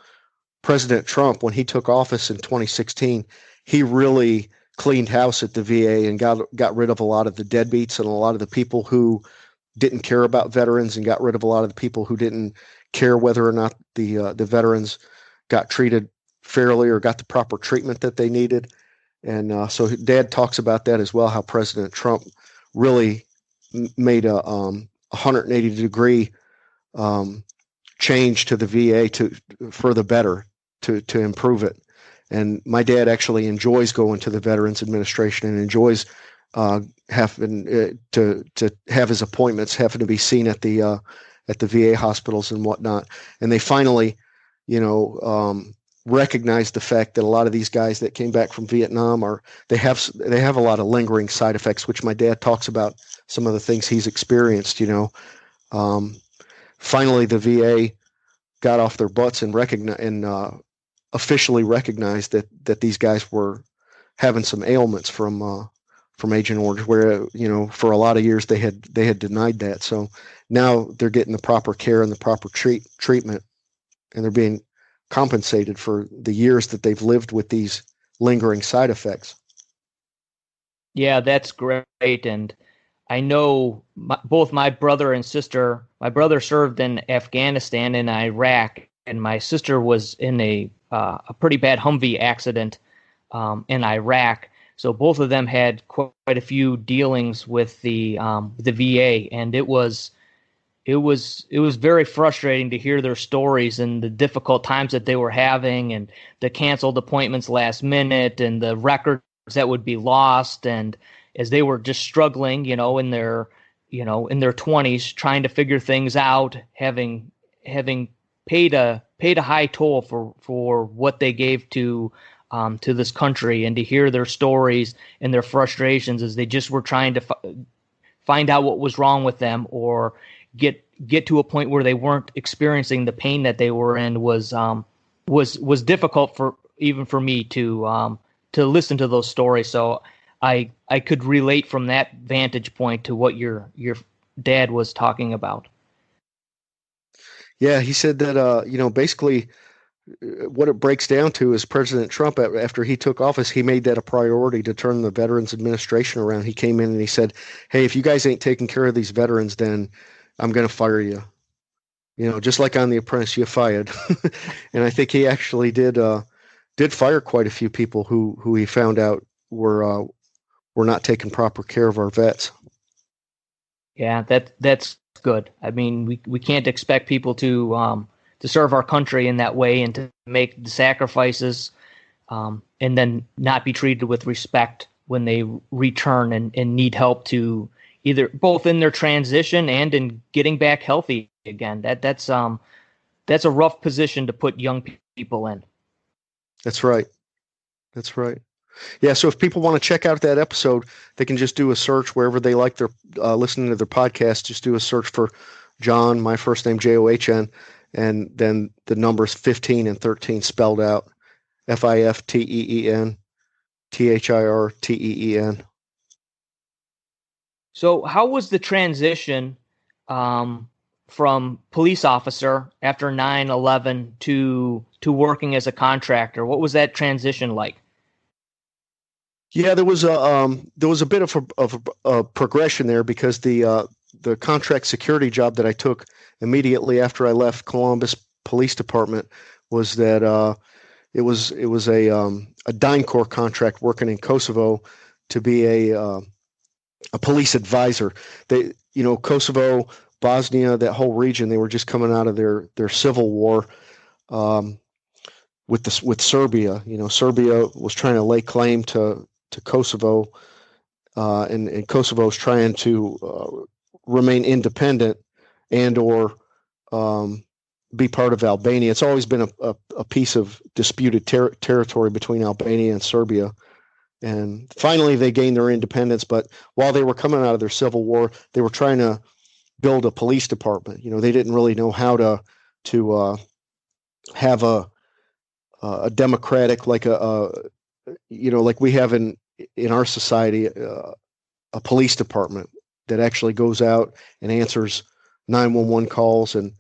President Trump, when he took office in 2016, he really cleaned house at the VA and got rid of a lot of the deadbeats and a lot of the people who didn't care about veterans, and got rid of a lot of the people who didn't care whether or not the veterans got treated fairly or got the proper treatment that they needed. And so Dad talks about that as well, how President Trump really made a 180-degree change to the VA for the better, to improve it. And my dad actually enjoys going to the Veterans Administration and enjoys having to have his appointments, having to be seen at the VA hospitals and whatnot. And they finally, recognize the fact that a lot of these guys that came back from Vietnam they have a lot of lingering side effects, which my dad talks about some of the things he's experienced. Finally, the VA got off their butts and officially recognized that these guys were having some ailments from Agent Orange, where for a lot of years they had denied that. So now they're getting the proper care and the proper treatment, and they're being compensated for the years that they've lived with these lingering side effects. Yeah, that's great. And I know both my brother and sister. My brother served in Afghanistan and Iraq, and my sister was in a pretty bad Humvee accident in Iraq. So both of them had quite a few dealings with the VA, and it was very frustrating to hear their stories and the difficult times that they were having, and the canceled appointments last minute, and the records that would be lost, and as they were just struggling, in their 20s, trying to figure things out, having paid a high toll for what they gave to this country, and to hear their stories and their frustrations as they just were trying to find out what was wrong with them, or get to a point where they weren't experiencing the pain that they were in, was difficult for me to listen to those stories. So I could relate from that vantage point to what your dad was talking about. Yeah, he said that basically what it breaks down to is President Trump, after he took office, he made that a priority to turn the Veterans Administration around. He came in and he said, "Hey, if you guys ain't taking care of these veterans, then I'm going to fire you." Just like on The Apprentice, you fired. And I think he actually did fire quite a few people who he found out were not taking proper care of our vets. Yeah, that's good. I mean, we can't expect people to serve our country in that way and to make the sacrifices, and then not be treated with respect when they return and need help to either both in their transition and in getting back healthy again. That's a rough position to put young people in. That's right. That's right. Yeah, so if people want to check out that episode, they can just do a search wherever they like their listening to their podcast. Just do a search for John, my first name, John, and then the numbers 15 and 13 spelled out, FIFTEEN, THIRTEEN. So how was the transition from police officer after 9/11 to working as a contractor? What was that transition like? Yeah, there was a bit of a progression there, because the contract security job that I took immediately after I left Columbus Police Department was that it was a DynCorp contract working in Kosovo to be a police advisor. They Kosovo, Bosnia, that whole region, they were just coming out of their civil war with Serbia. Serbia was trying to lay claim to Kosovo, and Kosovo is trying to remain independent or be part of Albania. It's always been a piece of disputed territory between Albania and Serbia. And finally, they gained their independence. But while they were coming out of their civil war, they were trying to build a police department. They didn't really know how to have a democratic, like like we have in our society, a police department that actually goes out and answers 911 calls and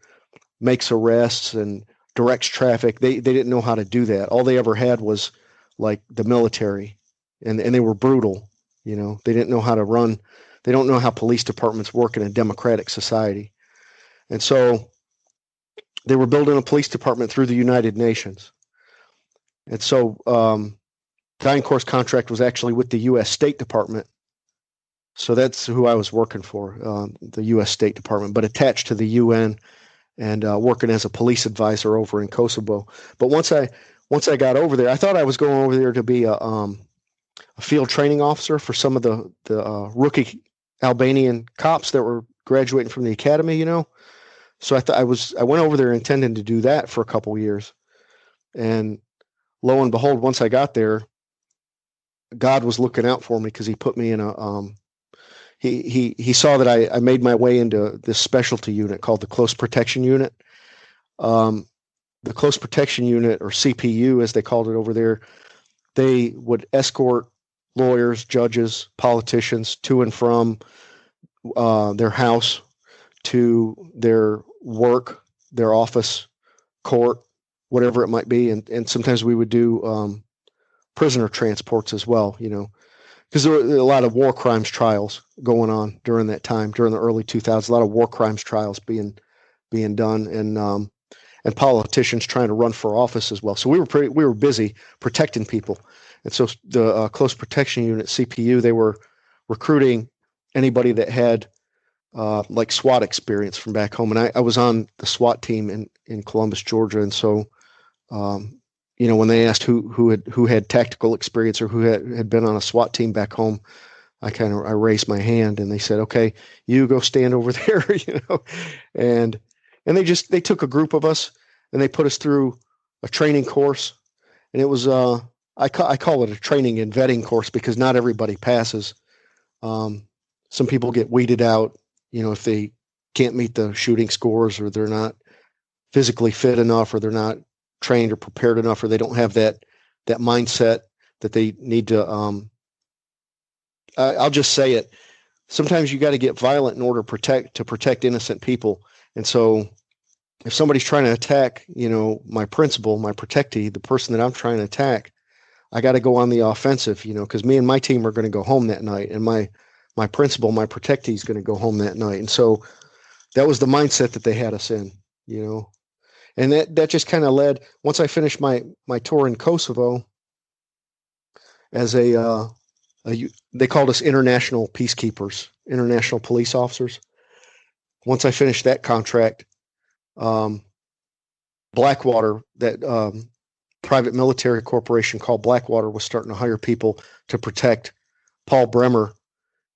makes arrests and directs traffic. They didn't know how to do that. All they ever had was like the military, and they were brutal. They didn't know how to run. They don't know how police departments work in a democratic society. And so they were building a police department through the United Nations. And so DynCorp's contract was actually with the U.S. State Department. So that's who I was working for, the U.S. State Department, but attached to the UN, and working as a police advisor over in Kosovo. But once I got over there, I thought I was going over there to be a field training officer for some of the rookie Albanian cops that were graduating from the academy. So I went over there intending to do that for a couple of years, and lo and behold, once I got there, God was looking out for me, because he put me in a he saw that I made my way into this specialty unit called the Close Protection Unit. the close protection unit, or CPU as they called it over there, they would escort lawyers, judges, politicians to and from their house, to their work, their office, court, whatever it might be. And sometimes we would do prisoner transports as well, because there were a lot of war crimes trials going on during that time, during the early 2000s, a lot of war crimes trials being done, and politicians trying to run for office as well. So we were busy protecting people. And so the close protection unit, CPU, they were recruiting anybody that had like SWAT experience from back home. And I was on the SWAT team in Columbus, Georgia. And so, when they asked who had tactical experience or who had been on a SWAT team back home, I raised my hand, and they said, "Okay, you go stand over there," and they took a group of us and they put us through a training course. And it was, I call it a training and vetting course, because not everybody passes. Some people get weeded out, if they can't meet the shooting scores, or they're not physically fit enough, or they're not trained or prepared enough, or they don't have that mindset that they need to. I'll just say it. Sometimes you got to get violent in order to protect innocent people. And so if somebody's trying to attack, my principal, my protectee, the person that I'm trying to attack, I got to go on the offensive, because me and my team are going to go home that night, and my principal, my protectee, is going to go home that night. And so that was the mindset that they had us in, and that just kind of led, once I finished my tour in Kosovo as they called us international peacekeepers, international police officers. Once I finished that contract, Blackwater, that private military corporation called Blackwater, was starting to hire people to protect Paul Bremer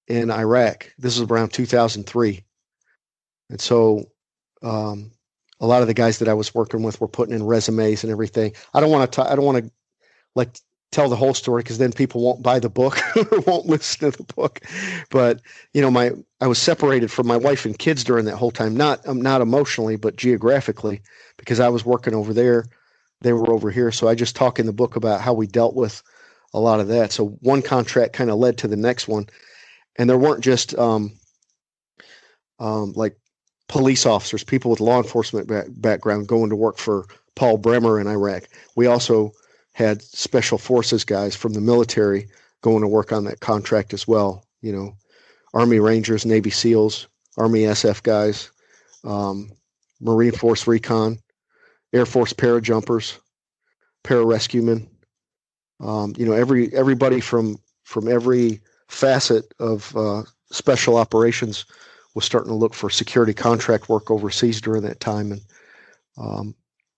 in Iraq. This is around 2003. And so a lot of the guys that I was working with were putting in resumes and everything. I don't want to like tell the whole story, because then people won't buy the book or won't listen to the book. But I was separated from my wife and kids during that whole time, not emotionally, but geographically, because I was working over there, they were over here. So I just talk in the book about how we dealt with a lot of that. So one contract kind of led to the next one, and there weren't just like police officers, people with law enforcement background going to work for Paul Bremer in Iraq. We also had special forces guys from the military going to work on that contract as well. Army Rangers, Navy SEALs, Army SF guys, Marine Force Recon, Air Force parajumpers, pararescuemen. Everybody from every facet of special operations was starting to look for security contract work overseas during that time. And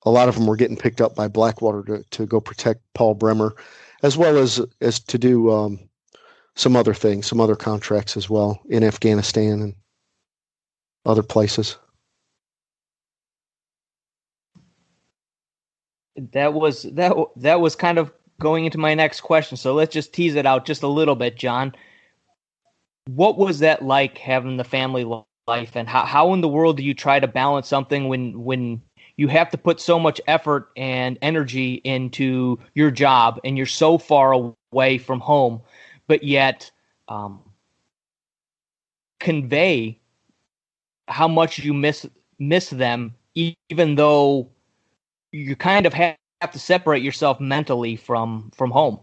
a lot of them were getting picked up by Blackwater to go protect Paul Bremer, as well as to do some other things, some other contracts as well in Afghanistan and other places. That was kind of going into my next question. So let's just tease it out just a little bit, John. What was that like, having the family life, and how in the world do you try to balance something when you have to put so much effort and energy into your job, and you're so far away from home, but yet convey how much you miss them, even though you kind of have to separate yourself mentally from home?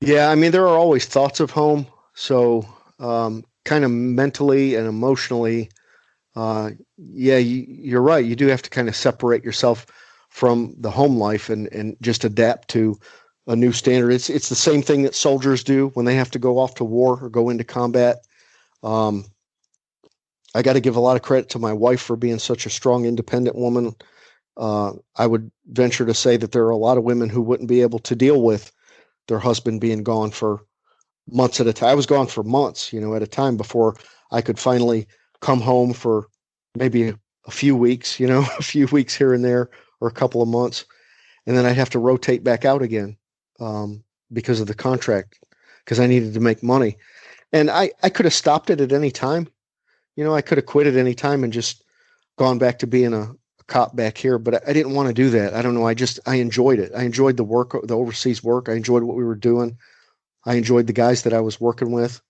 Yeah, I mean, there are always thoughts of home. So kind of mentally and emotionally, you're right. You do have to kind of separate yourself from the home life and just adapt to a new standard. It's the same thing that soldiers do when they have to go off to war or go into combat. I got to give a lot of credit to my wife for being such a strong, independent woman. I would venture to say that there are a lot of women who wouldn't be able to deal with their husband being gone for months at a time. I was gone for months, at a time, before I could finally come home for maybe a few weeks, a few weeks here and there, or a couple of months. And then I'd have to rotate back out again because of the contract, because I needed to make money. And I could have stopped it at any time. I could have quit at any time and just gone back to being a cop back here, but I didn't want to do that. I don't know. I enjoyed it. I enjoyed the work, the overseas work. I enjoyed what we were doing. I enjoyed the guys that I was working with,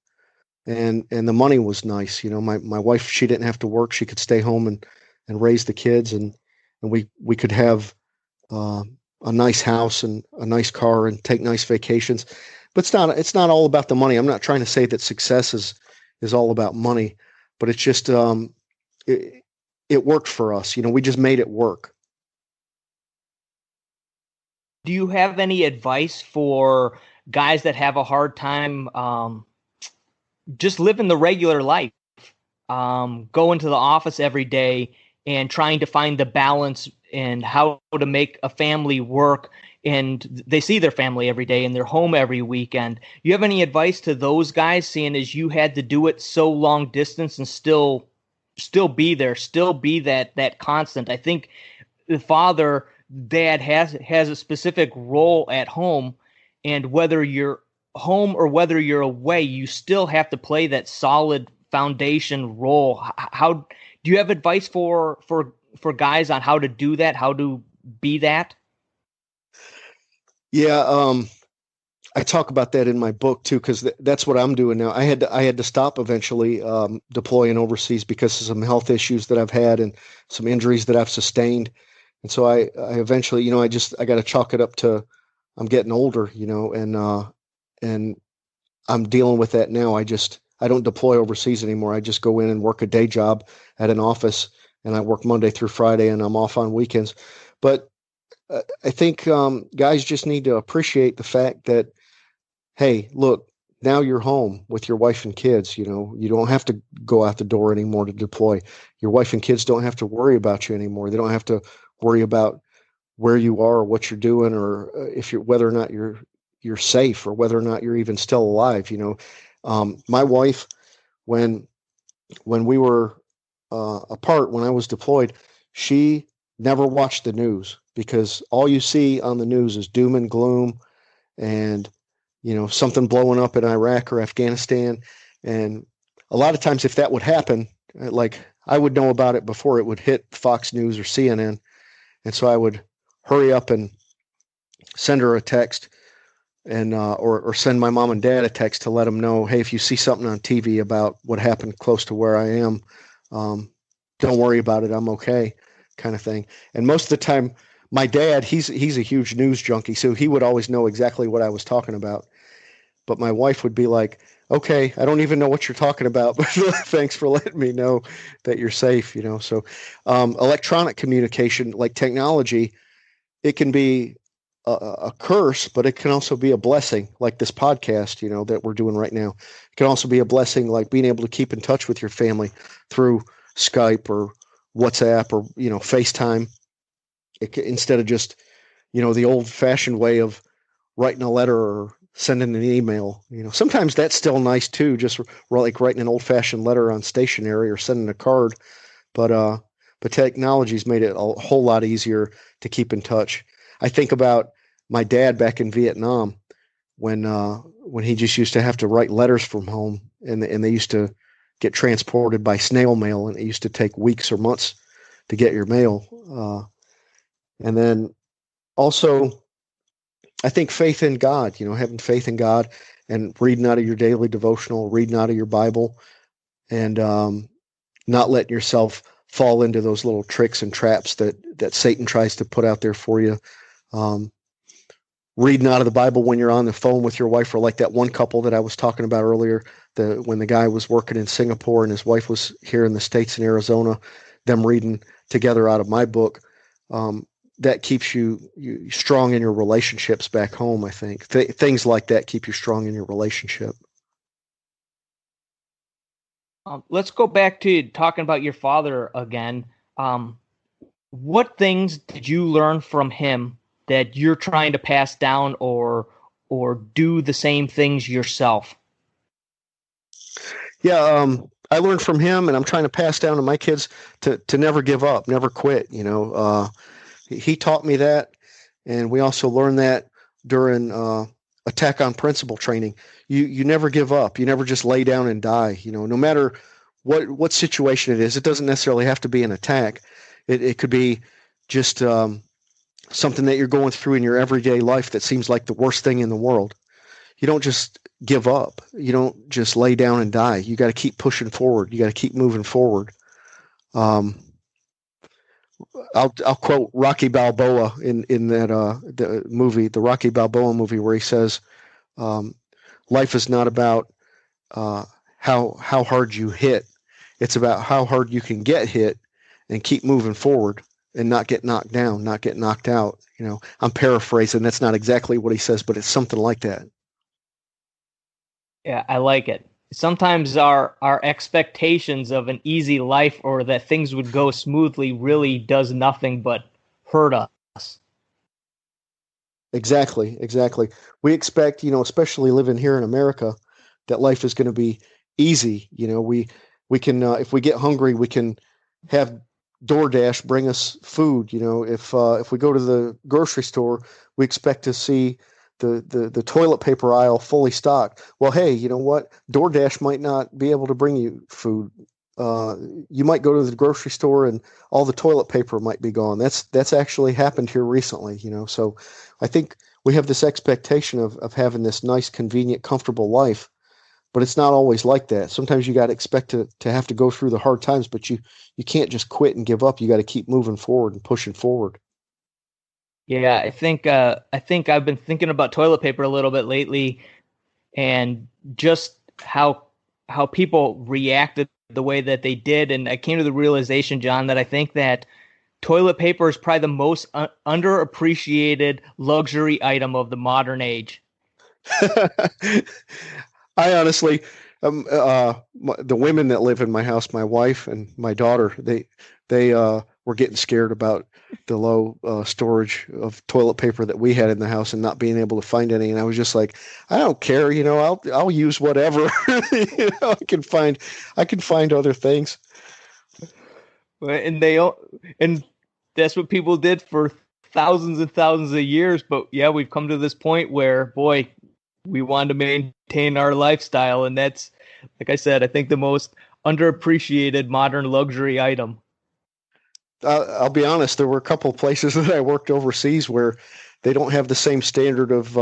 and the money was nice. My wife, she didn't have to work. She could stay home and raise the kids, and we could have uh, a nice house and a nice car and take nice vacations. But it's not all about the money. I'm not trying to say that success is all about money, but it's just it worked for us. We just made it work. Do you have any advice for guys that have a hard time just living the regular life, going to the office every day and trying to find the balance and how to make a family work, and they see their family every day and they're home every weekend? You have any advice to those guys, seeing as you had to do it so long distance and still be there, still be that constant? I think the father, dad has a specific role at home, and whether you're home or whether you're away, you still have to play that solid foundation role. How do you have advice for guys on how to do that, how to be that? Yeah, I talk about that in my book too, because that's what I'm doing now. I had to stop eventually deploying overseas because of some health issues that I've had and some injuries that I've sustained, and so I eventually, I got to chalk it up to I'm getting older, and I'm dealing with that now. I don't deploy overseas anymore. I just go in and work a day job at an office, and I work Monday through Friday, and I'm off on weekends. But I think guys just need to appreciate the fact that, hey, look, now you're home with your wife and kids. You don't have to go out the door anymore to deploy. Your wife and kids don't have to worry about you anymore. They don't have to worry about where you are or what you're doing, or if you're whether or not you're safe, or whether or not you're even still alive. My wife, when we were apart, when I was deployed, she never watched the news, because all you see on the news is doom and gloom, and something blowing up in Iraq or Afghanistan. And a lot of times, if that would happen, like, I would know about it before it would hit Fox News or CNN, and so I would hurry up and send her a text, and or send my mom and dad a text to let them know, hey, if you see something on TV about what happened close to where I am, don't worry about it, I'm okay, kind of thing. And most of the time, my dad, he's a huge news junkie, so he would always know exactly what I was talking about. But my wife would be like, okay, I don't even know what you're talking about, but thanks for letting me know that you're safe. So electronic communication, like technology, it can be a curse, but it can also be a blessing, like this podcast, that we're doing right now. It can also be a blessing, like being able to keep in touch with your family through Skype or WhatsApp or, FaceTime. Instead of just, the old fashioned way of writing a letter or sending an email. Sometimes that's still nice too, just like writing an old fashioned letter on stationery or sending a card. But technology's made it a whole lot easier to keep in touch. I think about my dad back in Vietnam, when he just used to have to write letters from home, and they used to get transported by snail mail, and it used to take weeks or months to get your mail. And then also, I think faith in God, having faith in God and reading out of your daily devotional, reading out of your Bible, and not letting yourself fall into those little tricks and traps that Satan tries to put out there for you. Reading out of the Bible when you're on the phone with your wife, or like that one couple that I was talking about earlier, when the guy was working in Singapore and his wife was here in the States in Arizona, them reading together out of my book. That keeps you strong in your relationships back home. I think things like that keep you strong in your relationship. Let's go back to talking about your father again. What things did you learn from him that you're trying to pass down, or do the same things yourself? Yeah, I learned from him, and I'm trying to pass down to my kids to never give up, never quit. He taught me that, and we also learned that during attack on principle training. You never give up. You never just lay down and die. No matter what situation it is. It doesn't necessarily have to be an attack. It could be just something that you're going through in your everyday life that seems like the worst thing in the world. You don't just give up. You don't just lay down and die. You got to keep pushing forward. You got to keep moving forward. I'll quote Rocky Balboa in that the movie, the Rocky Balboa movie, where he says, "Life is not about how hard you hit. It's about how hard you can get hit and keep moving forward and not get knocked down, not get knocked out." I'm paraphrasing. That's not exactly what he says, but it's something like that. Yeah, I like it. Sometimes our expectations of an easy life or that things would go smoothly really does nothing but hurt us. Exactly. We expect, especially living here in America, that life is going to be easy. We can, if we get hungry, we can have DoorDash bring us food. If we go to the grocery store, we expect to see the toilet paper aisle fully stocked. Well, hey, you know what? DoorDash might not be able to bring you food. You might go to the grocery store and all the toilet paper might be gone. That's actually happened here recently. So I think we have this expectation of having this nice, convenient, comfortable life, but it's not always like that. Sometimes you got to expect to have to go through the hard times, but you can't just quit and give up. You got to keep moving forward and pushing forward. Yeah, I think I've been thinking about toilet paper a little bit lately, and just how people reacted the way that they did, and I came to the realization, John, that I think that toilet paper is probably the most underappreciated luxury item of the modern age. I honestly, the women that live in my house, my wife and my daughter, they were getting scared about the low storage of toilet paper that we had in the house and not being able to find any. And I was just like, I don't care, I'll use whatever. I can find other things. And that's what people did for thousands and thousands of years. But yeah, we've come to this point where, boy, we want to maintain our lifestyle, and that's, like I said, I think the most underappreciated modern luxury item. I'll be honest. There were a couple of places that I worked overseas where they don't have the same standard of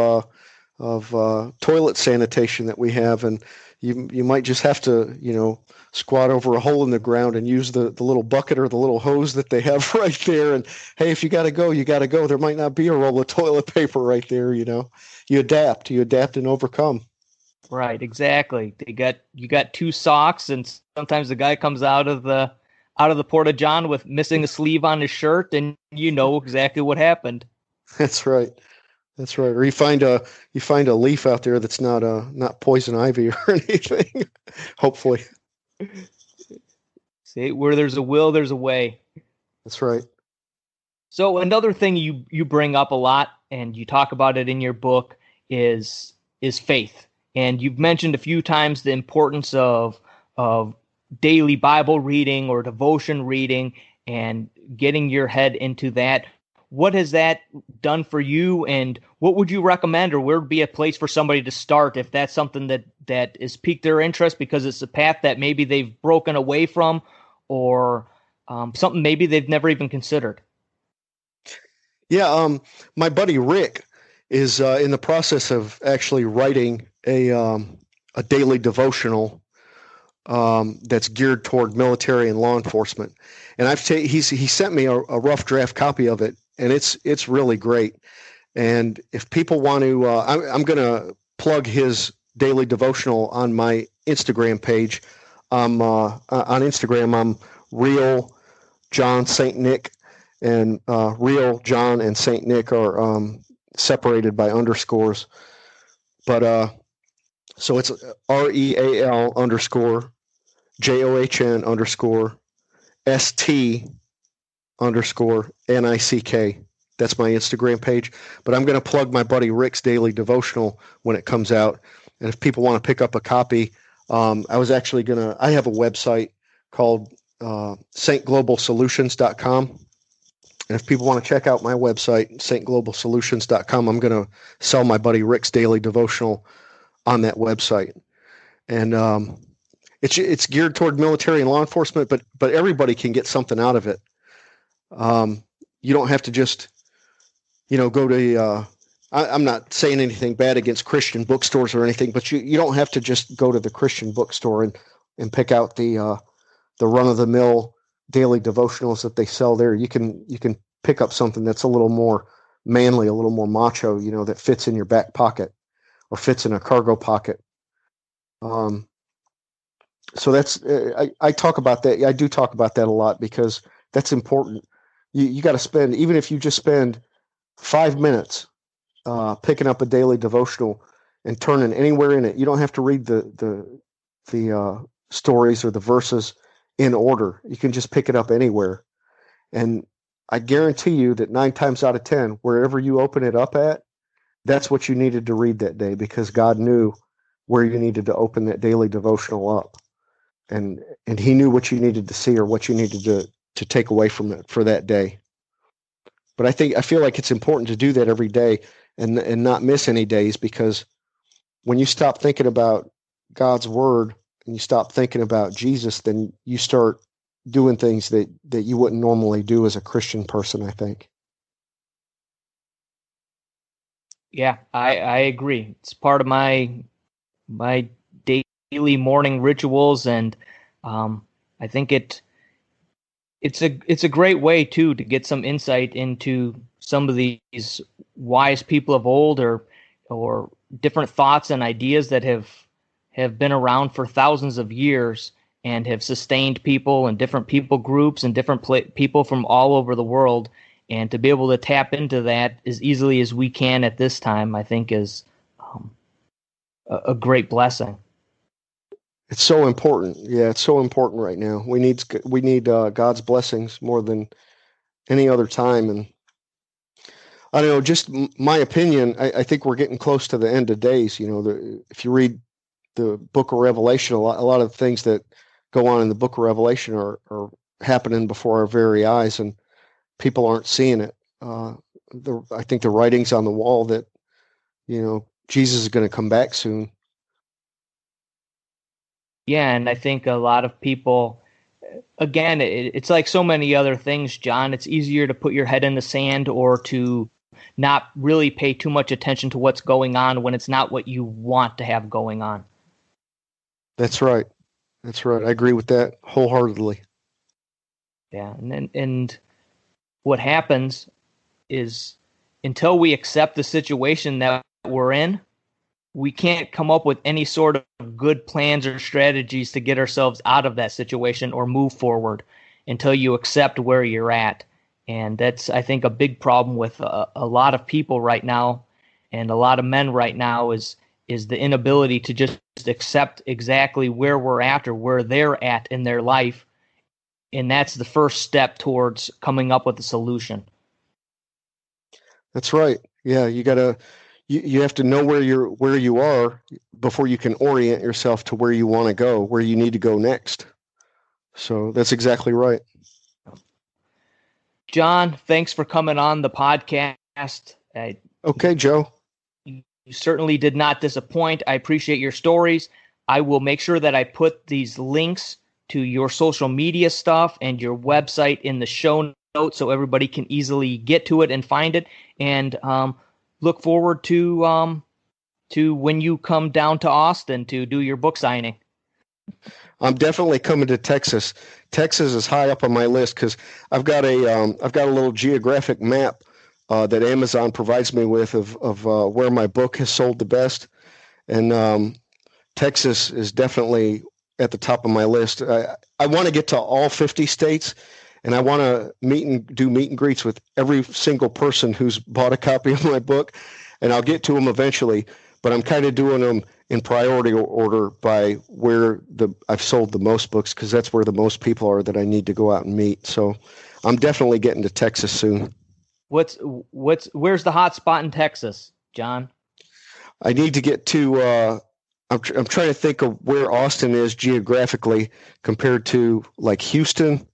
toilet sanitation that we have, and you might just have to squat over a hole in the ground and use the little bucket or the little hose that they have right there. And hey, if you got to go, you got to go. There might not be a roll of toilet paper right there. You adapt and overcome. Right, exactly. You got two socks, and sometimes the guy comes out of the porta john with missing a sleeve on his shirt, and you know exactly what happened. That's right. Or you find a leaf out there that's not poison ivy or anything. Hopefully. See, where there's a will, there's a way. That's right. So another thing you bring up a lot, and you talk about it in your book, is faith. And you've mentioned a few times the importance of daily Bible reading or devotion reading and getting your head into that. What has that done for you, and what would you recommend, or where would be a place for somebody to start if that's something that has piqued their interest because it's a path that maybe they've broken away from, or something maybe they've never even considered? Yeah, my buddy Rick is in the process of actually writing a daily devotional that's geared toward military and law enforcement, and he sent me a rough draft copy of it, and it's really great. And if people want to, I'm going to plug his daily devotional on my Instagram page. On Instagram, I'm Real John Saint Nick, and Real John and Saint Nick are separated by underscores. But so it's REAL _ JOHN _ ST _ NICK. That's my Instagram page. But I'm going to plug my buddy Rick's daily devotional when it comes out. And if people want to pick up a copy, I have a website called stglobalsolutions.com. And if people want to check out my website, stglobalsolutions.com, I'm going to sell my buddy Rick's daily devotional on that website. And it's geared toward military and law enforcement, but everybody can get something out of it. You don't have to just, go to, I'm not saying anything bad against Christian bookstores or anything, but you don't have to just go to the Christian bookstore and pick out the run-of-the-mill daily devotionals that they sell there. You can pick up something that's a little more manly, a little more macho, that fits in your back pocket or fits in a cargo pocket. So that's I talk about that. I do talk about that a lot because that's important. You got to spend, even if you just spend 5 minutes picking up a daily devotional and turning anywhere in it. You don't have to read the stories or the verses in order. You can just pick it up anywhere. And I guarantee you that 9 times out of 10, wherever you open it up at, that's what you needed to read that day, because God knew where you needed to open that daily devotional up. And he knew what you needed to see or what you needed to take away from it for that day. But I feel like it's important to do that every day and not miss any days, because when you stop thinking about God's word and you stop thinking about Jesus, then you start doing things that you wouldn't normally do as a Christian person, I think. Yeah, I agree. It's part of my daily morning rituals, and I think it's a great way too to get some insight into some of these wise people of old, or different thoughts and ideas that have been around for thousands of years and have sustained people and different people groups and different people from all over the world. And to be able to tap into that as easily as we can at this time, I think is a great blessing. It's so important. Yeah, it's so important right now. We need God's blessings more than any other time. And I don't know, just my opinion, I think we're getting close to the end of days. If you read the book of Revelation, a lot of the things that go on in the book of Revelation are happening before our very eyes, and people aren't seeing it. I think the writing's on the wall that, Jesus is going to come back soon. Yeah, and I think a lot of people, again, it's like so many other things, John. It's easier to put your head in the sand or to not really pay too much attention to what's going on when it's not what you want to have going on. That's right. That's right. I agree with that wholeheartedly. Yeah, and what happens is, until we accept the situation that we're in, we can't come up with any sort of good plans or strategies to get ourselves out of that situation or move forward until you accept where you're at. And that's, I think, a big problem with a lot of people right now, and a lot of men right now, is the inability to just accept exactly where we're at or where they're at in their life. And that's the first step towards coming up with a solution. That's right. Yeah, you have to know where you are before you can orient yourself to where you want to go, where you need to go next. So that's exactly right. John, thanks for coming on the podcast. Okay, Joe. You certainly did not disappoint. I appreciate your stories. I will make sure that I put these links to your social media stuff and your website in the show notes so everybody can easily get to it and find it. And look forward to when you come down to Austin to do your book signing. I'm definitely coming to Texas. Texas is high up on my list because I've got a little geographic map that Amazon provides me with of where my book has sold the best, and Texas is definitely at the top of my list. I want to get to all 50 states, and I want to do meet and greets with every single person who's bought a copy of my book, and I'll get to them eventually. But I'm kind of doing them in priority order by where I've sold the most books, because that's where the most people are that I need to go out and meet. So I'm definitely getting to Texas soon. Where's the hot spot in Texas, John? I need to get to. I'm trying to think of where Austin is geographically compared to like Houston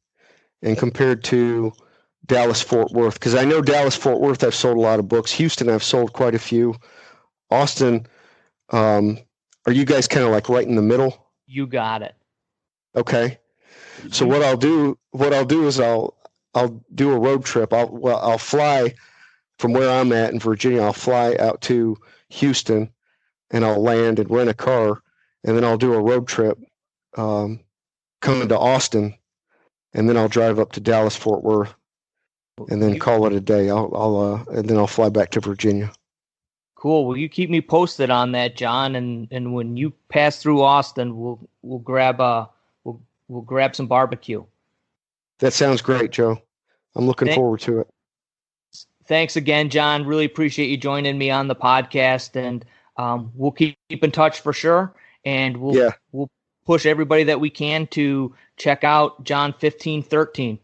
and compared to Dallas Fort Worth, because I know Dallas Fort Worth I've sold a lot of books. Houston I've sold quite a few. Austin, are you guys kind of like right in the middle? You got it. Okay. So what I'll do is I'll I'll do a road trip. I'll fly from where I'm at in Virginia. I'll fly out to Houston, and I'll land and rent a car, and then I'll do a road trip coming to Austin, and then I'll drive up to Dallas Fort Worth, and then call it a day. And then I'll fly back to Virginia. Cool. Well, you keep me posted on that, John, and when you pass through Austin, we'll grab we'll grab some barbecue. That sounds great, Joe. I'm looking forward to it. Thanks again, John. Really appreciate you joining me on the podcast, and we'll keep in touch for sure. And we'll push everybody that we can to check out John 1513.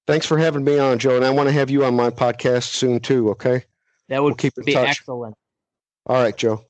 Thanks for having me on, Joe, and I want to have you on my podcast soon too. Okay, that would keep in be touch. Excellent. All right, Joe.